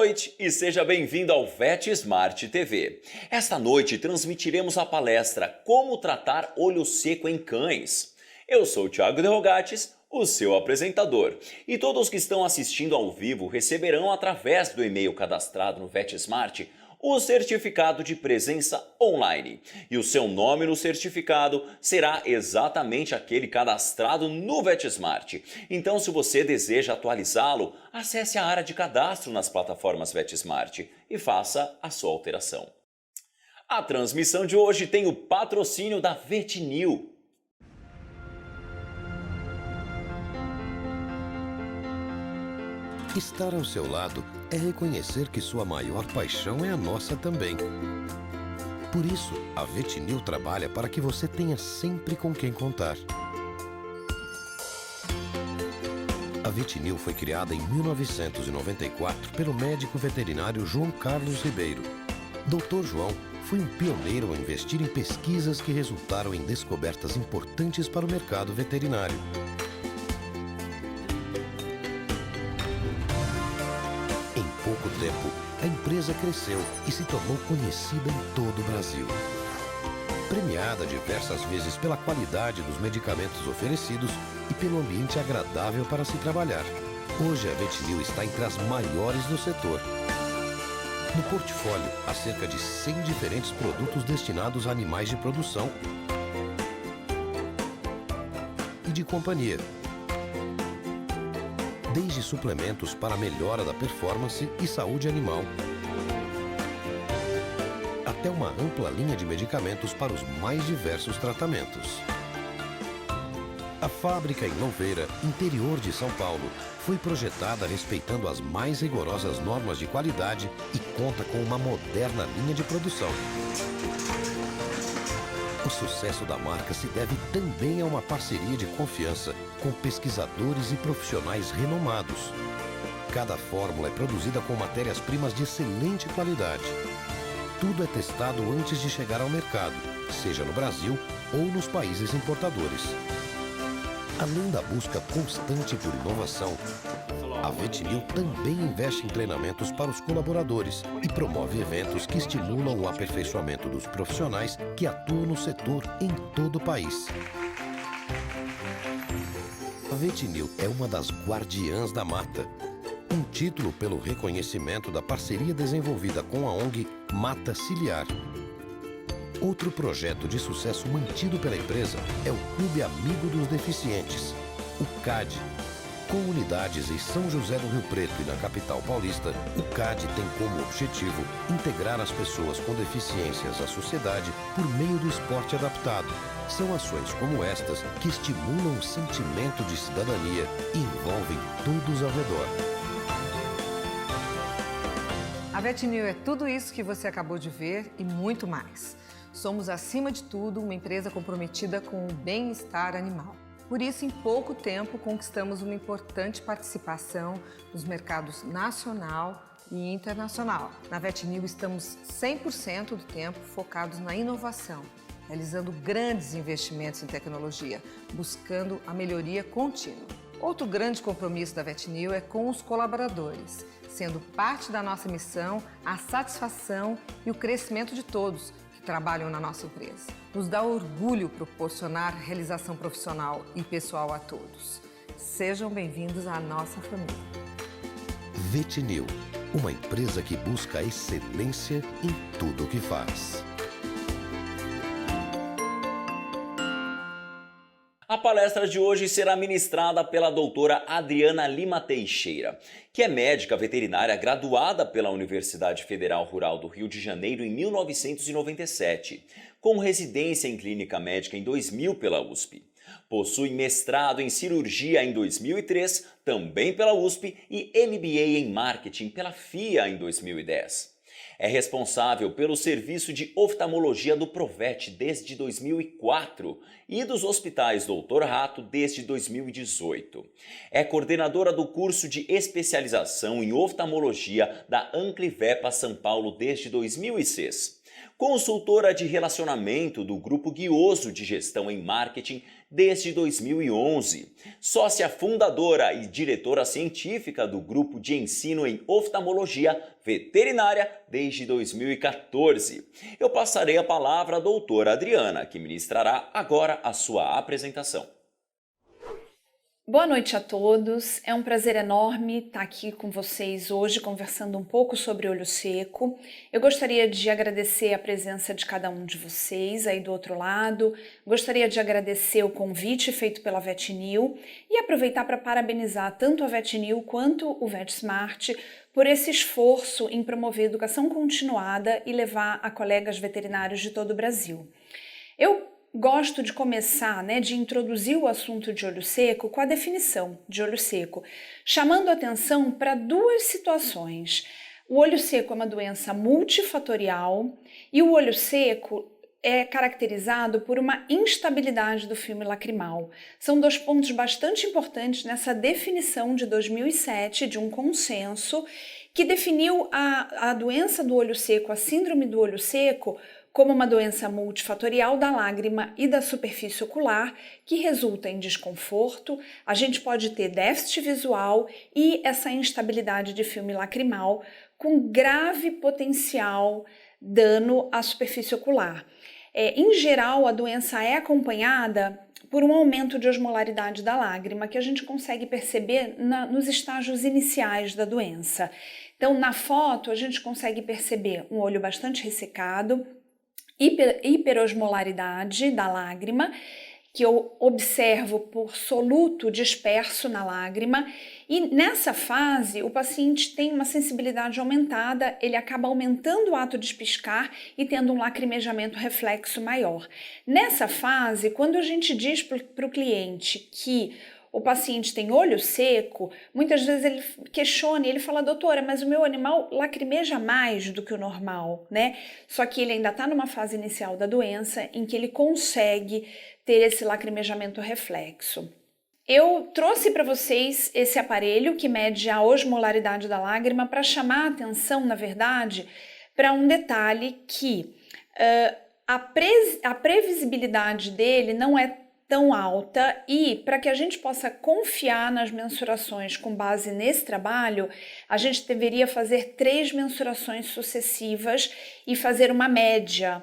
noite e seja bem-vindo ao VetSmart TV. Esta noite transmitiremos a palestra Como Tratar Olho Seco em Cães. Eu sou o Thiago De Rogatis, o seu apresentador, e todos que estão assistindo ao vivo receberão através do e-mail cadastrado no VetSmart o certificado de presença online. E o seu nome no certificado será exatamente aquele cadastrado no VetSmart. Então, se você deseja atualizá-lo, acesse a área de cadastro nas plataformas VetSmart e faça a sua alteração. A transmissão de hoje tem o patrocínio da VetNew. Estar ao seu lado é reconhecer que sua maior paixão é a nossa também. Por isso, a VetNew trabalha para que você tenha sempre com quem contar. A VetNew foi criada em 1994 pelo médico veterinário João Carlos Ribeiro. Dr. João foi um pioneiro ao investir em pesquisas que resultaram em descobertas importantes para o mercado veterinário. Em pouco tempo, a empresa cresceu e se tornou conhecida em todo o Brasil. Premiada diversas vezes pela qualidade dos medicamentos oferecidos e pelo ambiente agradável para se trabalhar. Hoje a VetNew está entre as maiores do setor. No portfólio, há cerca de 100 diferentes produtos destinados a animais de produção e de companhia. Desde suplementos para a melhora da performance e saúde animal, até uma ampla linha de medicamentos para os mais diversos tratamentos. A fábrica em Louveira, interior de São Paulo, foi projetada respeitando as mais rigorosas normas de qualidade e conta com uma moderna linha de produção. O sucesso da marca se deve também a uma parceria de confiança com pesquisadores e profissionais renomados. Cada fórmula é produzida com matérias-primas de excelente qualidade. Tudo é testado antes de chegar ao mercado, seja no Brasil ou nos países importadores. Além da busca constante por inovação, a VetNew também investe em treinamentos para os colaboradores e promove eventos que estimulam o aperfeiçoamento dos profissionais que atuam no setor em todo o país. A VetNew é uma das guardiãs da mata, um título pelo reconhecimento da parceria desenvolvida com a ONG Mata Ciliar. Outro projeto de sucesso mantido pela empresa é o Clube Amigo dos Deficientes, o CAD. Com unidades em São José do Rio Preto e na capital paulista, o CAD tem como objetivo integrar as pessoas com deficiências à sociedade por meio do esporte adaptado. São ações como estas que estimulam o sentimento de cidadania e envolvem todos ao redor. A VetNew é tudo isso que você acabou de ver e muito mais. Somos, acima de tudo, uma empresa comprometida com o bem-estar animal. Por isso, em pouco tempo, conquistamos uma importante participação nos mercados nacional e internacional. Na VetNew, estamos 100% do tempo focados na inovação, realizando grandes investimentos em tecnologia, buscando a melhoria contínua. Outro grande compromisso da VetNew é com os colaboradores, sendo parte da nossa missão a satisfação e o crescimento de todos que trabalham na nossa empresa. Nos dá orgulho proporcionar realização profissional e pessoal a todos. Sejam bem-vindos à nossa família. VetNew, uma empresa que busca a excelência em tudo o que faz. A palestra de hoje será ministrada pela doutora Adriana Lima Teixeira, que é médica veterinária graduada pela Universidade Federal Rural do Rio de Janeiro em 1997, com residência em clínica médica em 2000 pela USP. Possui mestrado em cirurgia em 2003, também pela USP, e MBA em marketing pela FIA em 2010. É responsável pelo serviço de oftalmologia do Provet desde 2004 e dos hospitais Doutor Rato desde 2018. É coordenadora do curso de especialização em oftalmologia da Anclivepa São Paulo desde 2006. consultora de relacionamento do Grupo Guioso de Gestão em Marketing desde 2011, sócia fundadora e diretora científica do Grupo de Ensino em Oftalmologia Veterinária desde 2014. Eu passarei a palavra à doutora Adriana, que ministrará agora a sua apresentação. Boa noite a todos, é um prazer enorme estar aqui com vocês hoje conversando um pouco sobre olho seco. Eu gostaria de agradecer a presença de cada um de vocês aí do outro lado, gostaria de agradecer o convite feito pela VetNew e aproveitar para parabenizar tanto a VetNew quanto o VetSmart por esse esforço em promover educação continuada e levar a colegas veterinários de todo o Brasil. Eu gosto de começar, de introduzir o assunto de olho seco com a definição de olho seco, chamando atenção para duas situações. O olho seco é uma doença multifatorial e o olho seco é caracterizado por uma instabilidade do filme lacrimal. São dois pontos bastante importantes nessa definição de 2007 de um consenso que definiu a doença do olho seco, a síndrome do olho seco, como uma doença multifatorial da lágrima e da superfície ocular que resulta em desconforto, a gente pode ter déficit visual e essa instabilidade de filme lacrimal com grave potencial dano à superfície ocular. Em geral, a doença é acompanhada por um aumento de osmolaridade da lágrima que a gente consegue perceber nos estágios iniciais da doença. Então, na foto, a gente consegue perceber um olho bastante ressecado, hiperosmolaridade da lágrima, que eu observo por soluto disperso na lágrima, e nessa fase o paciente tem uma sensibilidade aumentada, ele acaba aumentando o ato de piscar e tendo um lacrimejamento reflexo maior. Nessa fase, quando a gente diz para o cliente que o paciente tem olho seco, muitas vezes ele questiona e ele fala: doutora, mas o meu animal lacrimeja mais do que o normal, Só que ele ainda está numa fase inicial da doença em que ele consegue ter esse lacrimejamento reflexo. Eu trouxe para vocês esse aparelho que mede a osmolaridade da lágrima para chamar a atenção, na verdade, para um detalhe que a previsibilidade dele não é tão alta e para que a gente possa confiar nas mensurações com base nesse trabalho, a gente deveria fazer 3 mensurações sucessivas e fazer uma média,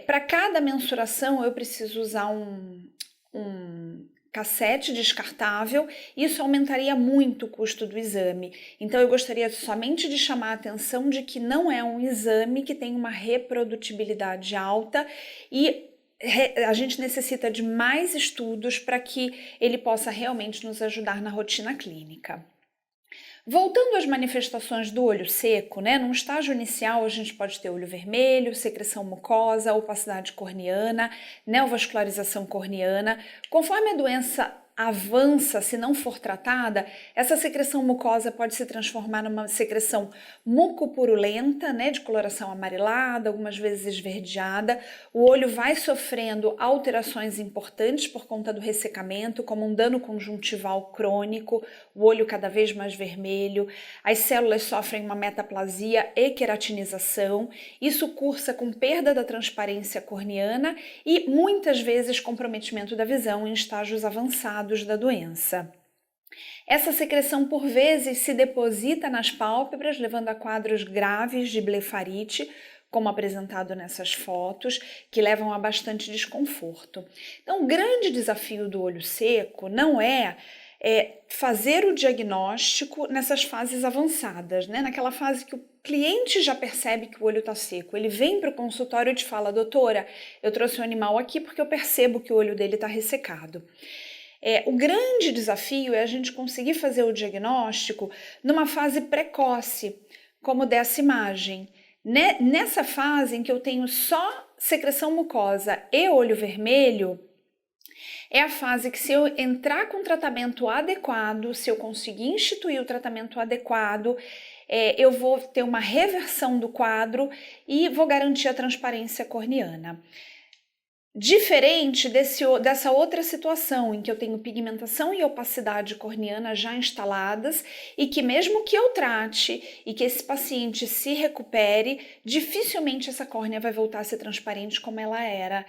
Para cada mensuração eu preciso usar um cassete descartável, isso aumentaria muito o custo do exame. Então eu gostaria somente de chamar a atenção de que não é um exame que tem uma reprodutibilidade alta e a gente necessita de mais estudos para que ele possa realmente nos ajudar na rotina clínica. Voltando às manifestações do olho seco, num estágio inicial a gente pode ter olho vermelho, secreção mucosa, opacidade corneana, neovascularização corneana. Conforme a doença avança, se não for tratada, essa secreção mucosa pode se transformar numa secreção mucopurulenta, de coloração amarelada, algumas vezes esverdeada. O olho vai sofrendo alterações importantes por conta do ressecamento, como um dano conjuntival crônico, o olho cada vez mais vermelho, as células sofrem uma metaplasia e queratinização, isso cursa com perda da transparência corneana e muitas vezes comprometimento da visão em estágios avançados da doença. Essa secreção por vezes se deposita nas pálpebras, levando a quadros graves de blefarite, como apresentado nessas fotos, que levam a bastante desconforto. Então, o grande desafio do olho seco não é fazer o diagnóstico nessas fases avançadas, naquela fase que o cliente já percebe que o olho está seco. Ele vem para o consultório e te fala: doutora, eu trouxe um animal aqui porque eu percebo que o olho dele está ressecado. O grande desafio é a gente conseguir fazer o diagnóstico numa fase precoce, como dessa imagem. Nessa fase em que eu tenho só secreção mucosa e olho vermelho, é a fase que, se eu entrar com tratamento adequado, se eu conseguir instituir o tratamento adequado, eu vou ter uma reversão do quadro e vou garantir a transparência corneana. Diferente dessa outra situação em que eu tenho pigmentação e opacidade corneana já instaladas e que mesmo que eu trate e que esse paciente se recupere, dificilmente essa córnea vai voltar a ser transparente como ela era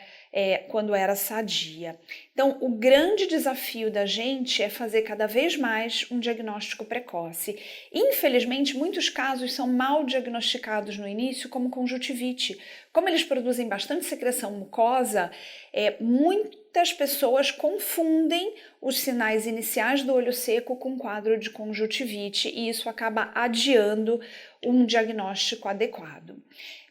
quando era sadia. Então, o grande desafio da gente é fazer cada vez mais um diagnóstico precoce. Infelizmente, muitos casos são mal diagnosticados no início, como conjuntivite. Como eles produzem bastante secreção mucosa, muitas pessoas confundem os sinais iniciais do olho seco com quadro de conjuntivite e isso acaba adiando um diagnóstico adequado.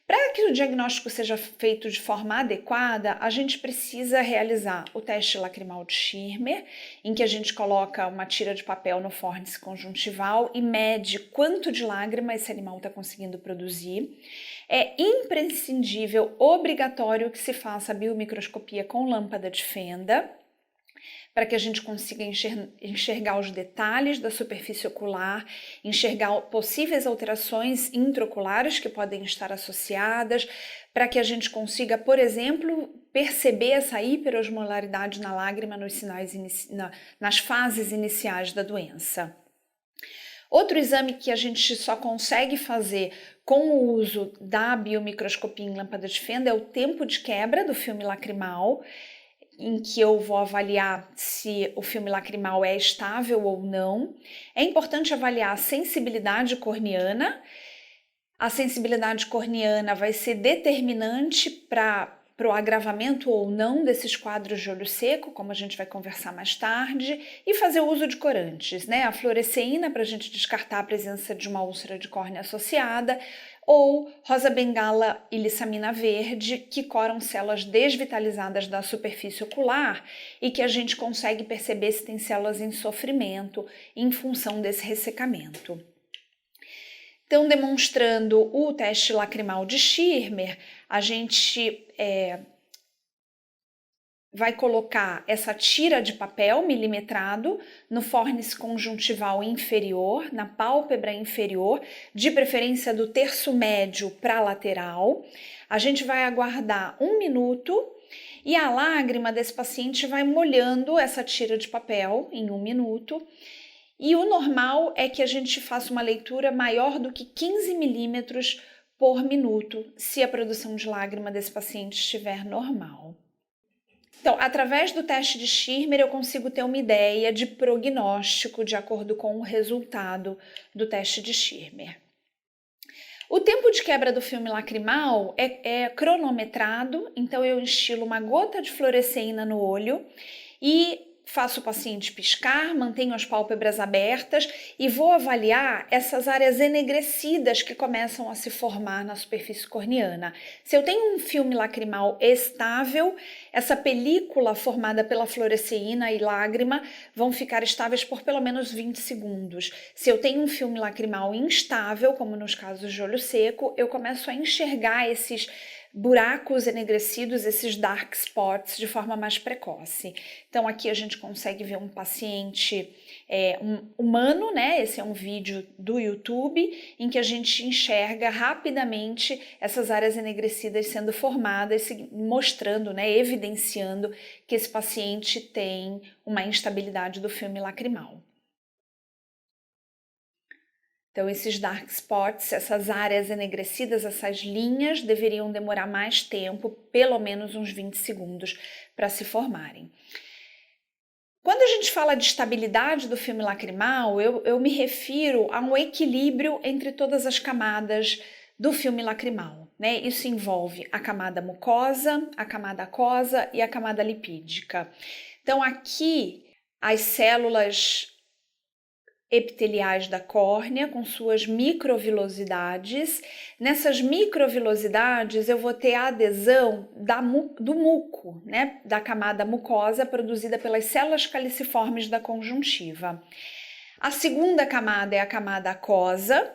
Para que o diagnóstico seja feito de forma adequada, a gente precisa realizar o teste lacrimal de Schirmer, em que a gente coloca uma tira de papel no fórnice conjuntival e mede quanto de lágrima esse animal está conseguindo produzir. É imprescindível, obrigatório que se faça a biomicroscopia com lâmpada de fenda, para que a gente consiga enxergar os detalhes da superfície ocular, enxergar possíveis alterações intraoculares que podem estar associadas, para que a gente consiga, por exemplo, perceber essa hiperosmolaridade na lágrima nas fases iniciais da doença. Outro exame que a gente só consegue fazer com o uso da biomicroscopia em lâmpada de fenda é o tempo de quebra do filme lacrimal, em que eu vou avaliar se o filme lacrimal é estável ou não. É importante avaliar a sensibilidade corneana. A sensibilidade corneana vai ser determinante para o agravamento ou não desses quadros de olho seco, como a gente vai conversar mais tarde, e fazer o uso de corantes, né? A fluoresceína para a gente descartar a presença de uma úlcera de córnea associada, ou rosa bengala e lissamina verde, que coram células desvitalizadas da superfície ocular e que a gente consegue perceber se tem células em sofrimento em função desse ressecamento. Então, demonstrando o teste lacrimal de Schirmer, a gente vai colocar essa tira de papel milimetrado no fórnice conjuntival inferior, na pálpebra inferior, de preferência do terço médio para lateral. A gente vai aguardar 1 minuto e a lágrima desse paciente vai molhando essa tira de papel em 1 minuto. E o normal é que a gente faça uma leitura maior do que 15 milímetros por minuto, se a produção de lágrima desse paciente estiver normal. Então, através do teste de Schirmer, eu consigo ter uma ideia de prognóstico de acordo com o resultado do teste de Schirmer. O tempo de quebra do filme lacrimal é cronometrado, então eu instilo uma gota de fluoresceína no olho e faço o paciente piscar, mantenho as pálpebras abertas e vou avaliar essas áreas enegrecidas que começam a se formar na superfície corneana. Se eu tenho um filme lacrimal estável, essa película formada pela fluoresceína e lágrima vão ficar estáveis por pelo menos 20 segundos. Se eu tenho um filme lacrimal instável, como nos casos de olho seco, eu começo a enxergar esses buracos enegrecidos, esses dark spots, de forma mais precoce. Então aqui a gente consegue ver um paciente humano, né? Esse é um vídeo do YouTube em que a gente enxerga rapidamente essas áreas enegrecidas sendo formadas, mostrando, né, evidenciando que esse paciente tem uma instabilidade do filme lacrimal. Então, esses dark spots, essas áreas enegrecidas, essas linhas, deveriam demorar mais tempo, pelo menos uns 20 segundos, para se formarem. Quando a gente fala de estabilidade do filme lacrimal, eu me refiro a um equilíbrio entre todas as camadas do filme lacrimal, né? Isso envolve a camada mucosa, a camada aquosa e a camada lipídica. Então, aqui, as células epiteliais da córnea com suas microvilosidades. Nessas microvilosidades eu vou ter a adesão do muco, né, da camada mucosa produzida pelas células caliciformes da conjuntiva. A segunda camada é a camada aquosa,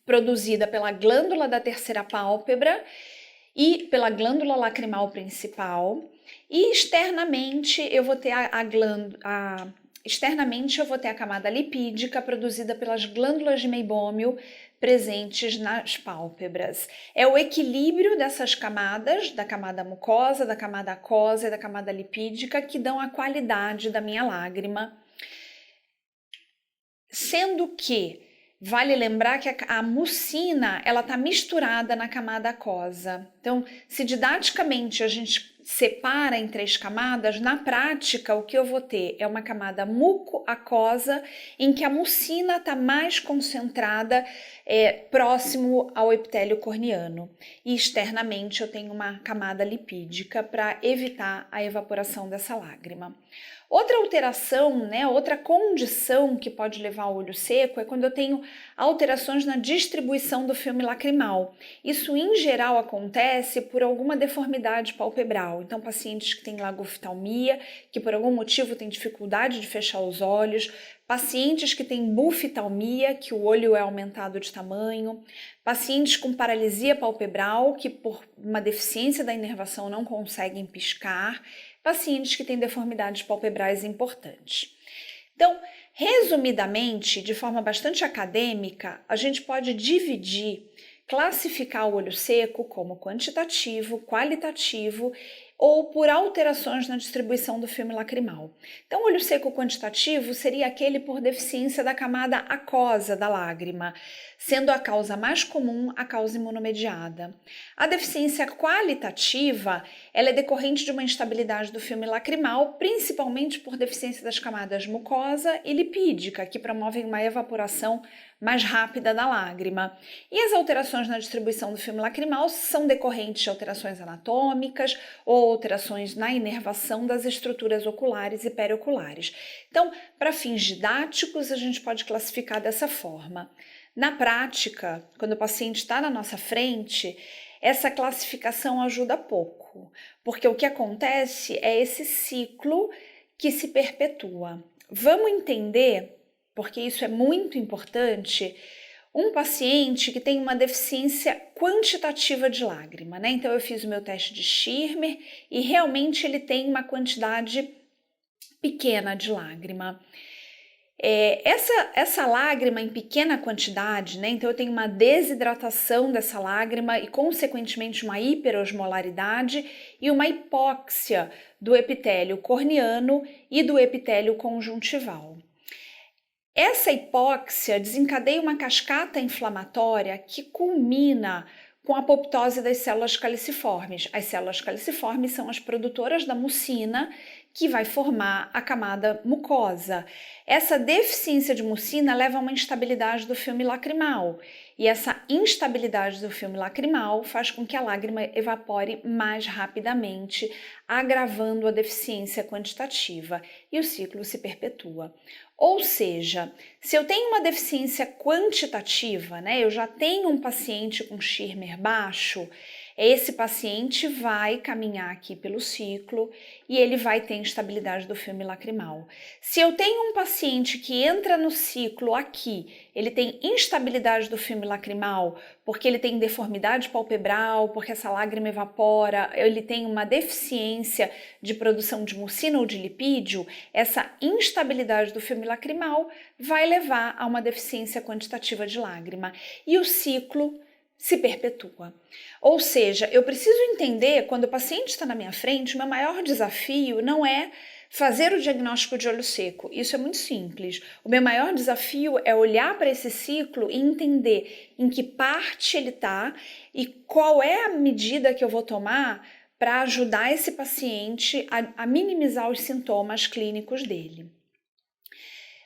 produzida pela glândula da terceira pálpebra e pela glândula lacrimal principal. E externamente eu vou ter a Externamente eu vou ter a camada lipídica produzida pelas glândulas de meibômio presentes nas pálpebras. É o equilíbrio dessas camadas, da camada mucosa, da camada aquosa e da camada lipídica, que dão a qualidade da minha lágrima. Sendo que vale lembrar que a mucina ela está misturada na camada aquosa. Então, se didaticamente a gente separa em 3 camadas, na prática o que eu vou ter é uma camada muco-aquosa em que a mucina está mais concentrada próximo ao epitélio corneano. E externamente eu tenho uma camada lipídica para evitar a evaporação dessa lágrima. Outra alteração, outra condição que pode levar ao olho seco é quando eu tenho alterações na distribuição do filme lacrimal. Isso, em geral, acontece por alguma deformidade palpebral. Então, pacientes que têm lagoftalmia, que por algum motivo têm dificuldade de fechar os olhos, pacientes que têm buftalmia, que o olho é aumentado de tamanho, pacientes com paralisia palpebral, que por uma deficiência da inervação não conseguem piscar, pacientes que têm deformidades palpebrais importantes. Então, resumidamente, de forma bastante acadêmica, a gente pode classificar o olho seco como quantitativo, qualitativo ou por alterações na distribuição do filme lacrimal. Então, o olho seco quantitativo seria aquele por deficiência da camada aquosa da lágrima, sendo a causa mais comum a causa imunomediada. A deficiência qualitativa, ela é decorrente de uma instabilidade do filme lacrimal, principalmente por deficiência das camadas mucosa e lipídica, que promovem uma evaporação mais rápida da lágrima. E as alterações na distribuição do filme lacrimal são decorrentes de alterações anatômicas ou alterações na inervação das estruturas oculares e perioculares. Então, para fins didáticos, a gente pode classificar dessa forma. Na prática, quando o paciente está na nossa frente, essa classificação ajuda pouco, porque o que acontece é esse ciclo que se perpetua. Vamos entender, porque isso é muito importante, um paciente que tem uma deficiência quantitativa de lágrima, Então eu fiz o meu teste de Schirmer e realmente ele tem uma quantidade pequena de lágrima. Essa lágrima em pequena quantidade, então eu tenho uma desidratação dessa lágrima e consequentemente uma hiperosmolaridade e uma hipóxia do epitélio corneano e do epitélio conjuntival. Essa hipóxia desencadeia uma cascata inflamatória que culmina com a apoptose das células caliciformes. As células caliciformes são as produtoras da mucina que vai formar a camada mucosa. Essa deficiência de mucina leva a uma instabilidade do filme lacrimal e essa instabilidade do filme lacrimal faz com que a lágrima evapore mais rapidamente, agravando a deficiência quantitativa e o ciclo se perpetua. Ou seja, se eu tenho uma deficiência quantitativa, eu já tenho um paciente com Schirmer baixo, esse paciente vai caminhar aqui pelo ciclo e ele vai ter instabilidade do filme lacrimal. Se eu tenho um paciente que entra no ciclo aqui, ele tem instabilidade do filme lacrimal, porque ele tem deformidade palpebral, porque essa lágrima evapora, ele tem uma deficiência de produção de mucina ou de lipídio, essa instabilidade do filme lacrimal vai levar a uma deficiência quantitativa de lágrima. E o ciclo se perpetua. Ou seja, eu preciso entender, quando o paciente está na minha frente, o meu maior desafio não é fazer o diagnóstico de olho seco. Isso é muito simples. O meu maior desafio é olhar para esse ciclo e entender em que parte ele está e qual é a medida que eu vou tomar para ajudar esse paciente a minimizar os sintomas clínicos dele.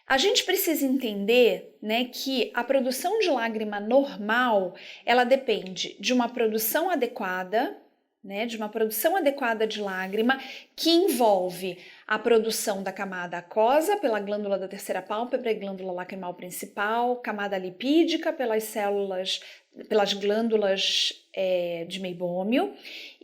A gente precisa entender, que a produção de lágrima normal, ela depende de uma produção adequada, de lágrima, que envolve a produção da camada aquosa pela glândula da terceira pálpebra e glândula lacrimal principal, camada lipídica pelas glândulas de meibômio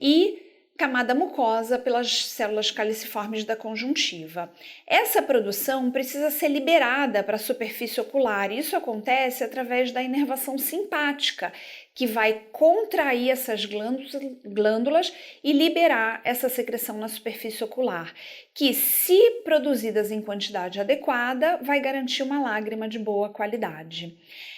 e camada mucosa pelas células caliciformes da conjuntiva. Essa produção precisa ser liberada para a superfície ocular. Isso acontece através da inervação simpática, que vai contrair essas glândulas e liberar essa secreção na superfície ocular, que, se produzidas em quantidade adequada, vai garantir uma lágrima de boa qualidade.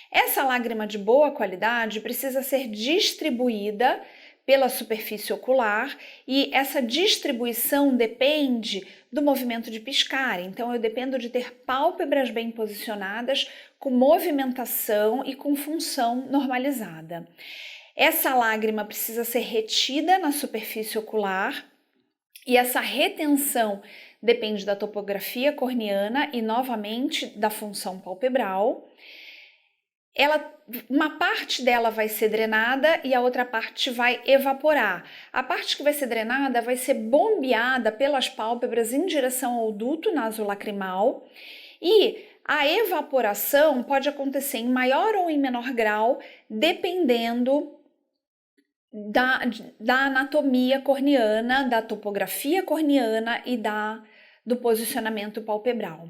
Essa lágrima de boa qualidade precisa ser distribuída pela superfície ocular e essa distribuição depende do movimento de piscar. Então, eu dependo de ter pálpebras bem posicionadas, com movimentação e com função normalizada. Essa lágrima precisa ser retida na superfície ocular e essa retenção depende da topografia corneana e, novamente, da função palpebral. Uma parte dela vai ser drenada e a outra parte vai evaporar. A parte que vai ser drenada vai ser bombeada pelas pálpebras em direção ao duto nasolacrimal e a evaporação pode acontecer em maior ou em menor grau, dependendo da anatomia corneana, da topografia corneana e do posicionamento palpebral.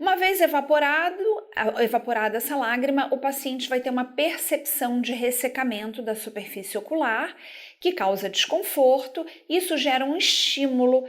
Uma vez evaporada essa lágrima, o paciente vai ter uma percepção de ressecamento da superfície ocular, que causa desconforto. Isso gera um estímulo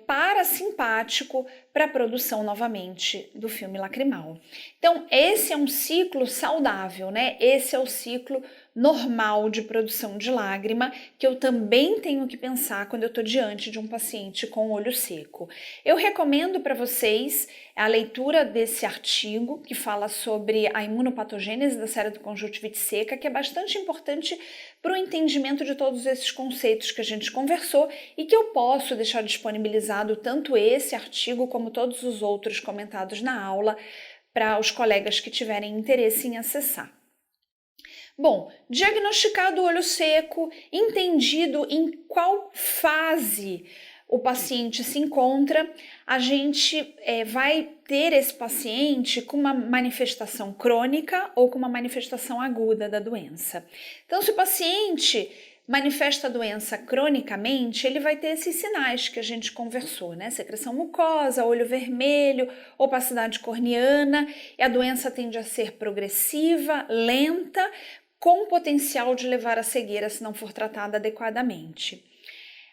parasimpático para a produção novamente do filme lacrimal. Então, esse é um ciclo saudável, né? Esse é o ciclo normal de produção de lágrima que eu também tenho que pensar quando eu estou diante de um paciente com olho seco. Eu recomendo para vocês a leitura desse artigo que fala sobre a imunopatogênese da ceretroconjuntivite seca, que é bastante importante para o entendimento de todos esses conceitos que a gente conversou e que eu posso deixar disponibilizado tanto esse artigo como todos os outros comentados na aula para os colegas que tiverem interesse em acessar. Bom, diagnosticado o olho seco, entendido em qual fase o paciente se encontra, a gente vai ter esse paciente com uma manifestação crônica ou com uma manifestação aguda da doença. Então, se o paciente manifesta a doença cronicamente, ele vai ter esses sinais que a gente conversou, né? Secreção mucosa, olho vermelho, opacidade corneana, e a doença tende a ser progressiva, lenta, com potencial de levar à cegueira se não for tratada adequadamente.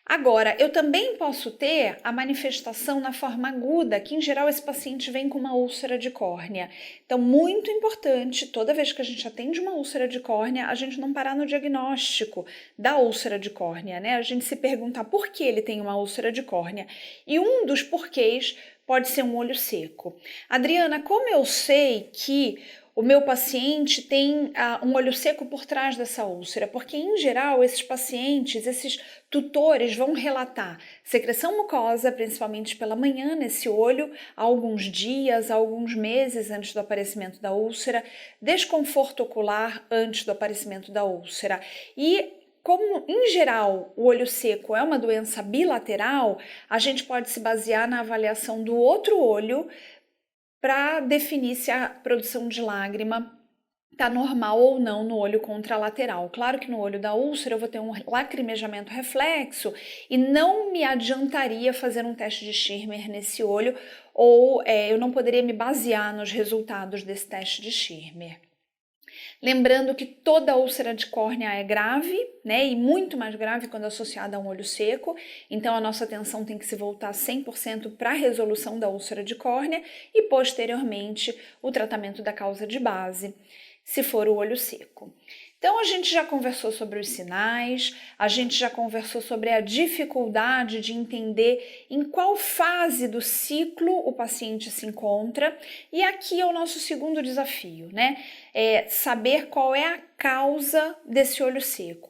Agora, eu também posso ter a manifestação na forma aguda, que em geral esse paciente vem com uma úlcera de córnea. Então, muito importante, toda vez que a gente atende uma úlcera de córnea, a gente não parar no diagnóstico da úlcera de córnea, né? A gente se perguntar por que ele tem uma úlcera de córnea. E um dos porquês pode ser um olho seco. Adriana, como eu sei que o meu paciente tem um olho seco por trás dessa úlcera? Porque, em geral, esses pacientes, esses tutores vão relatar secreção mucosa, principalmente pela manhã, nesse olho, há alguns dias, há alguns meses antes do aparecimento da úlcera, desconforto ocular antes do aparecimento da úlcera. E, como, em geral, o olho seco é uma doença bilateral, a gente pode se basear na avaliação do outro olho para definir se a produção de lágrima está normal ou não no olho contralateral. Claro que no olho da úlcera eu vou ter um lacrimejamento reflexo e não me adiantaria fazer um teste de Schirmer nesse olho, ou eu não poderia me basear nos resultados desse teste de Schirmer. Lembrando que toda úlcera de córnea é grave, né, e muito mais grave quando associada a um olho seco, então a nossa atenção tem que se voltar 100% para a resolução da úlcera de córnea e, posteriormente, o tratamento da causa de base, se for o olho seco. Então, a gente já conversou sobre os sinais, a gente já conversou sobre a dificuldade de entender em qual fase do ciclo o paciente se encontra, e aqui é o nosso segundo desafio, né? É saber qual é a causa desse olho seco.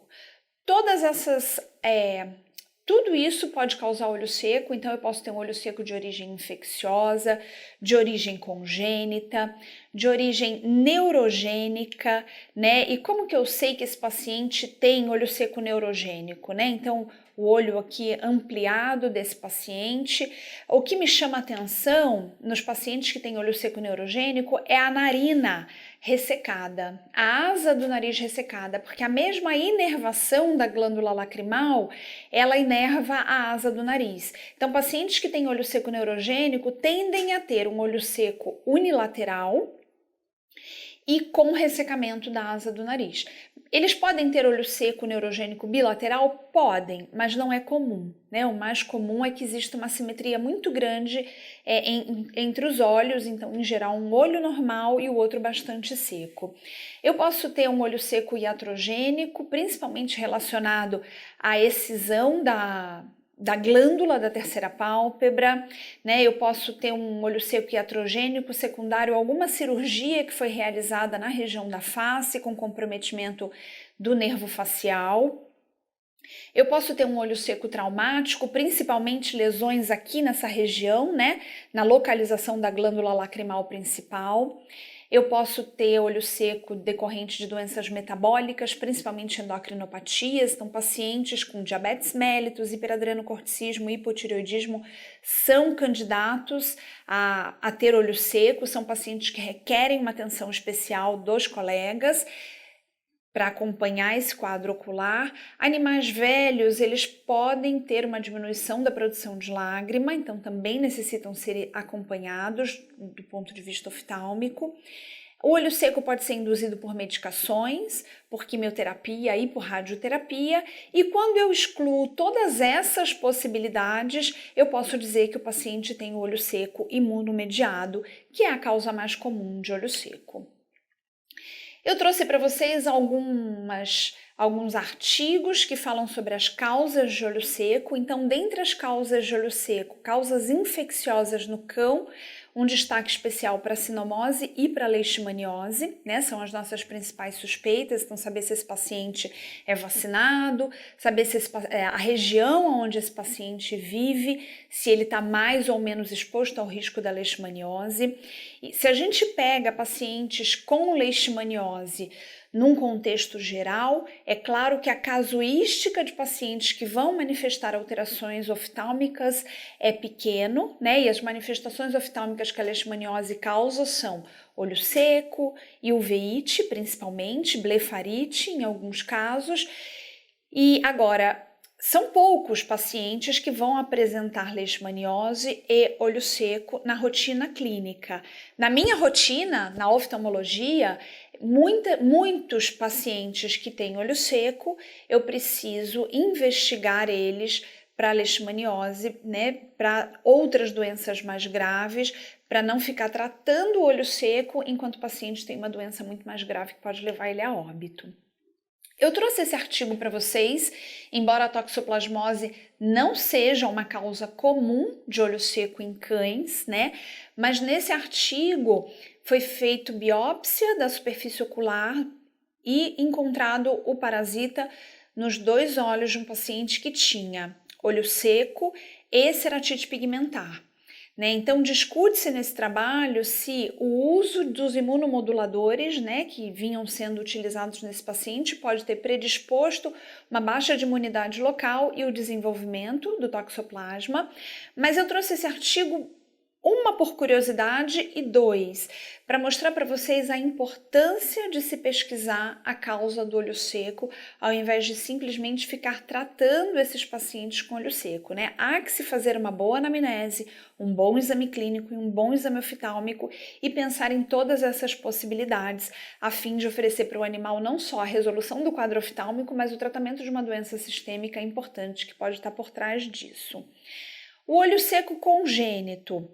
Tudo isso pode causar olho seco, então eu posso ter um olho seco de origem infecciosa, de origem congênita, de origem neurogênica, né? E como que eu sei que esse paciente tem olho seco neurogênico, né? Então, o olho aqui ampliado desse paciente. O que me chama atenção nos pacientes que têm olho seco neurogênico é a narina, ressecada, a asa do nariz ressecada, porque a mesma inervação da glândula lacrimal, ela inerva a asa do nariz. Então, pacientes que têm olho seco neurogênico tendem a ter um olho seco unilateral e com ressecamento da asa do nariz. Eles podem ter olho seco neurogênico bilateral? Podem, mas não é comum, né? O mais comum é que exista uma simetria muito grande entre os olhos, então, em geral, um olho normal e o outro bastante seco. Eu posso ter um olho seco iatrogênico, principalmente relacionado à excisão da glândula da terceira pálpebra, né? Eu posso ter um olho seco iatrogênico secundário a alguma cirurgia que foi realizada na região da face com comprometimento do nervo facial. Eu posso ter um olho seco traumático, principalmente lesões aqui nessa região, né? Na localização da glândula lacrimal principal. Eu posso ter olho seco decorrente de doenças metabólicas, principalmente endocrinopatias. Então, pacientes com diabetes mellitus, hiperadrenocorticismo e hipotireoidismo são candidatos a ter olho seco, são pacientes que requerem uma atenção especial dos colegas para acompanhar esse quadro ocular. Animais velhos, eles podem ter uma diminuição da produção de lágrima, então também necessitam ser acompanhados do ponto de vista oftálmico. O olho seco pode ser induzido por medicações, por quimioterapia e por radioterapia, e quando eu excluo todas essas possibilidades, eu posso dizer que o paciente tem o olho seco imunomediado, que é a causa mais comum de olho seco. Eu trouxe para vocês alguns artigos que falam sobre as causas de olho seco. Então, dentre as causas de olho seco, causas infecciosas no cão, um destaque especial para a sinomose e para a leishmaniose, né? São as nossas principais suspeitas. Então, saber se esse paciente é vacinado, saber se a região onde esse paciente vive, se ele está mais ou menos exposto ao risco da leishmaniose. E se a gente pega pacientes com leishmaniose num contexto geral, é claro que a casuística de pacientes que vão manifestar alterações oftálmicas é pequeno, né? E as manifestações oftálmicas que a leishmaniose causa são olho seco e uveíte, principalmente, blefarite em alguns casos. E agora, são poucos pacientes que vão apresentar leishmaniose e olho seco na rotina clínica. Na minha rotina, na oftalmologia, muitos pacientes que têm olho seco, eu preciso investigar eles para leishmaniose, né, para outras doenças mais graves, para não ficar tratando o olho seco enquanto o paciente tem uma doença muito mais grave que pode levar ele a óbito. Eu trouxe esse artigo para vocês, embora a toxoplasmose não seja uma causa comum de olho seco em cães, né? Mas nesse artigo foi feito biópsia da superfície ocular e encontrado o parasita nos 2 olhos de um paciente que tinha olho seco e ceratite pigmentar. Então, discute-se nesse trabalho se o uso dos imunomoduladores, né, que vinham sendo utilizados nesse paciente, pode ter predisposto uma baixa de imunidade local e o desenvolvimento do toxoplasma. Mas eu trouxe esse artigo, uma por curiosidade e 2, para mostrar para vocês a importância de se pesquisar a causa do olho seco, ao invés de simplesmente ficar tratando esses pacientes com olho seco, né? Há que se fazer uma boa anamnese, um bom exame clínico e um bom exame oftálmico e pensar em todas essas possibilidades, a fim de oferecer para o animal não só a resolução do quadro oftálmico, mas o tratamento de uma doença sistêmica importante que pode estar por trás disso. O olho seco congênito,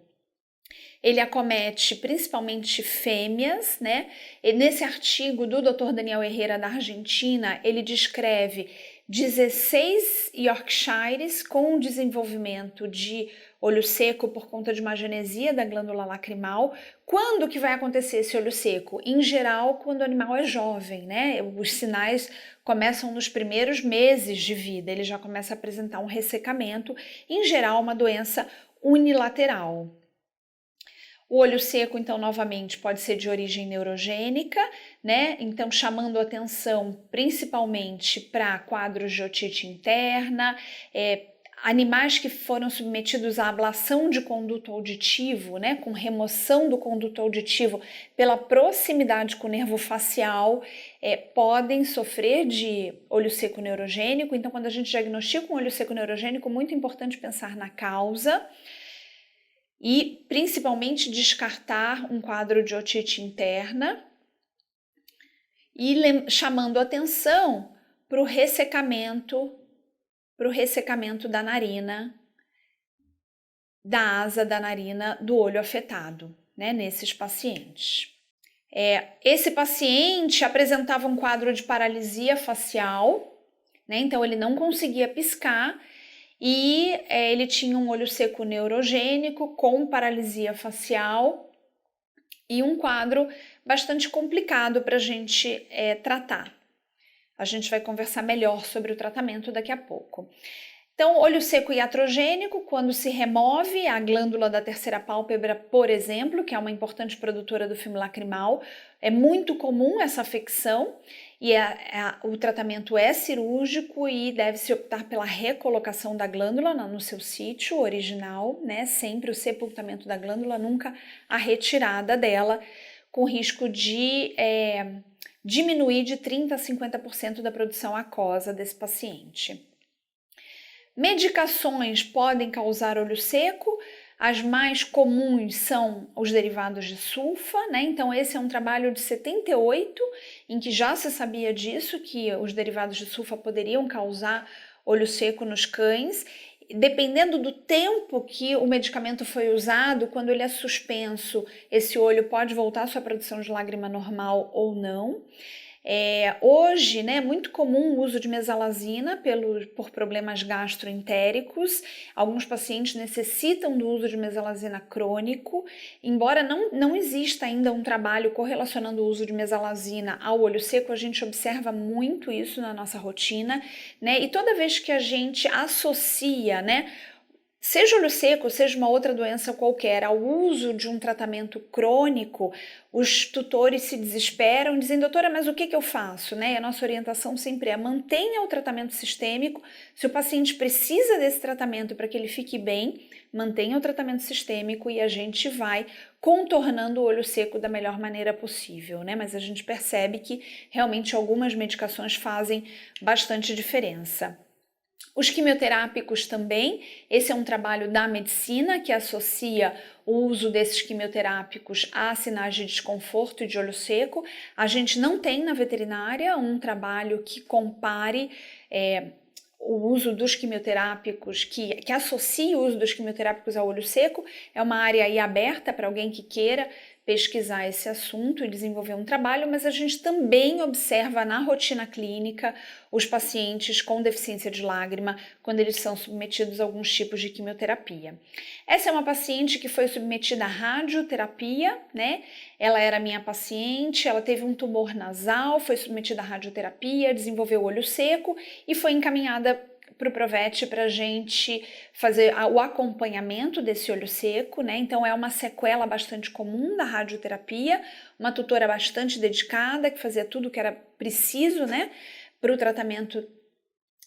ele acomete principalmente fêmeas, né? E nesse artigo do Dr. Daniel Herrera da Argentina, ele descreve 16 Yorkshires com desenvolvimento de olho seco por conta de uma agenesia da glândula lacrimal. Quando que vai acontecer esse olho seco? Em geral, quando o animal é jovem, né? Os sinais começam nos primeiros meses de vida, ele já começa a apresentar um ressecamento, em geral uma doença unilateral. O olho seco, então, novamente, pode ser de origem neurogênica, né? Então, chamando atenção principalmente para quadros de otite interna, Animais que foram submetidos à ablação de conduto auditivo, né, com remoção do conduto auditivo pela proximidade com o nervo facial, podem sofrer de olho seco neurogênico. Então, quando a gente diagnostica um olho seco neurogênico, é muito importante pensar na causa e, principalmente, descartar um quadro de otite interna e chamando atenção para o ressecamento da narina, da asa da narina do olho afetado, né, nesses pacientes. Esse paciente apresentava um quadro de paralisia facial, né, então ele não conseguia piscar e ele tinha um olho seco neurogênico com paralisia facial e um quadro bastante complicado para a gente tratar. A gente vai conversar melhor sobre o tratamento daqui a pouco. Então, olho seco iatrogênico, quando se remove a glândula da terceira pálpebra, por exemplo, que é uma importante produtora do filme lacrimal, é muito comum essa afecção e o tratamento é cirúrgico e deve-se optar pela recolocação da glândula no seu sítio original, né? Sempre o sepultamento da glândula, nunca a retirada dela, com risco de diminuir de 30% a 50% da produção aquosa desse paciente. Medicações podem causar olho seco, as mais comuns são os derivados de sulfa, né? Então esse é um trabalho de 78, em que já se sabia disso, que os derivados de sulfa poderiam causar olho seco nos cães. Dependendo do tempo que o medicamento foi usado, quando ele é suspenso, esse olho pode voltar à sua produção de lágrima normal ou não. Hoje, né, é muito comum o uso de mesalazina por problemas gastroentéricos. Alguns pacientes necessitam do uso de mesalazina crônico, embora não exista ainda um trabalho correlacionando o uso de mesalazina ao olho seco, a gente observa muito isso na nossa rotina, né? E toda vez que a gente associa, né, seja olho seco, seja uma outra doença qualquer, ao uso de um tratamento crônico, os tutores se desesperam, dizem, doutora, mas o que eu faço? Né? E a nossa orientação sempre é mantenha o tratamento sistêmico. Se o paciente precisa desse tratamento para que ele fique bem, mantenha o tratamento sistêmico e a gente vai contornando o olho seco da melhor maneira possível, né? Mas a gente percebe que realmente algumas medicações fazem bastante diferença. Os quimioterápicos também, esse é um trabalho da medicina que associa o uso desses quimioterápicos a sinais de desconforto e de olho seco. A gente não tem na veterinária um trabalho que compare o uso dos quimioterápicos, que associe o uso dos quimioterápicos ao olho seco. É uma área aí aberta para alguém que queira pesquisar esse assunto e desenvolver um trabalho, mas a gente também observa na rotina clínica os pacientes com deficiência de lágrima quando eles são submetidos a alguns tipos de quimioterapia. Essa é uma paciente que foi submetida à radioterapia, né? Ela era minha paciente, ela teve um tumor nasal, foi submetida à radioterapia, desenvolveu olho seco e foi encaminhada para o Provet para a gente fazer o acompanhamento desse olho seco, né? Então é uma sequela bastante comum da radioterapia, uma tutora bastante dedicada que fazia tudo o que era preciso, né, para o tratamento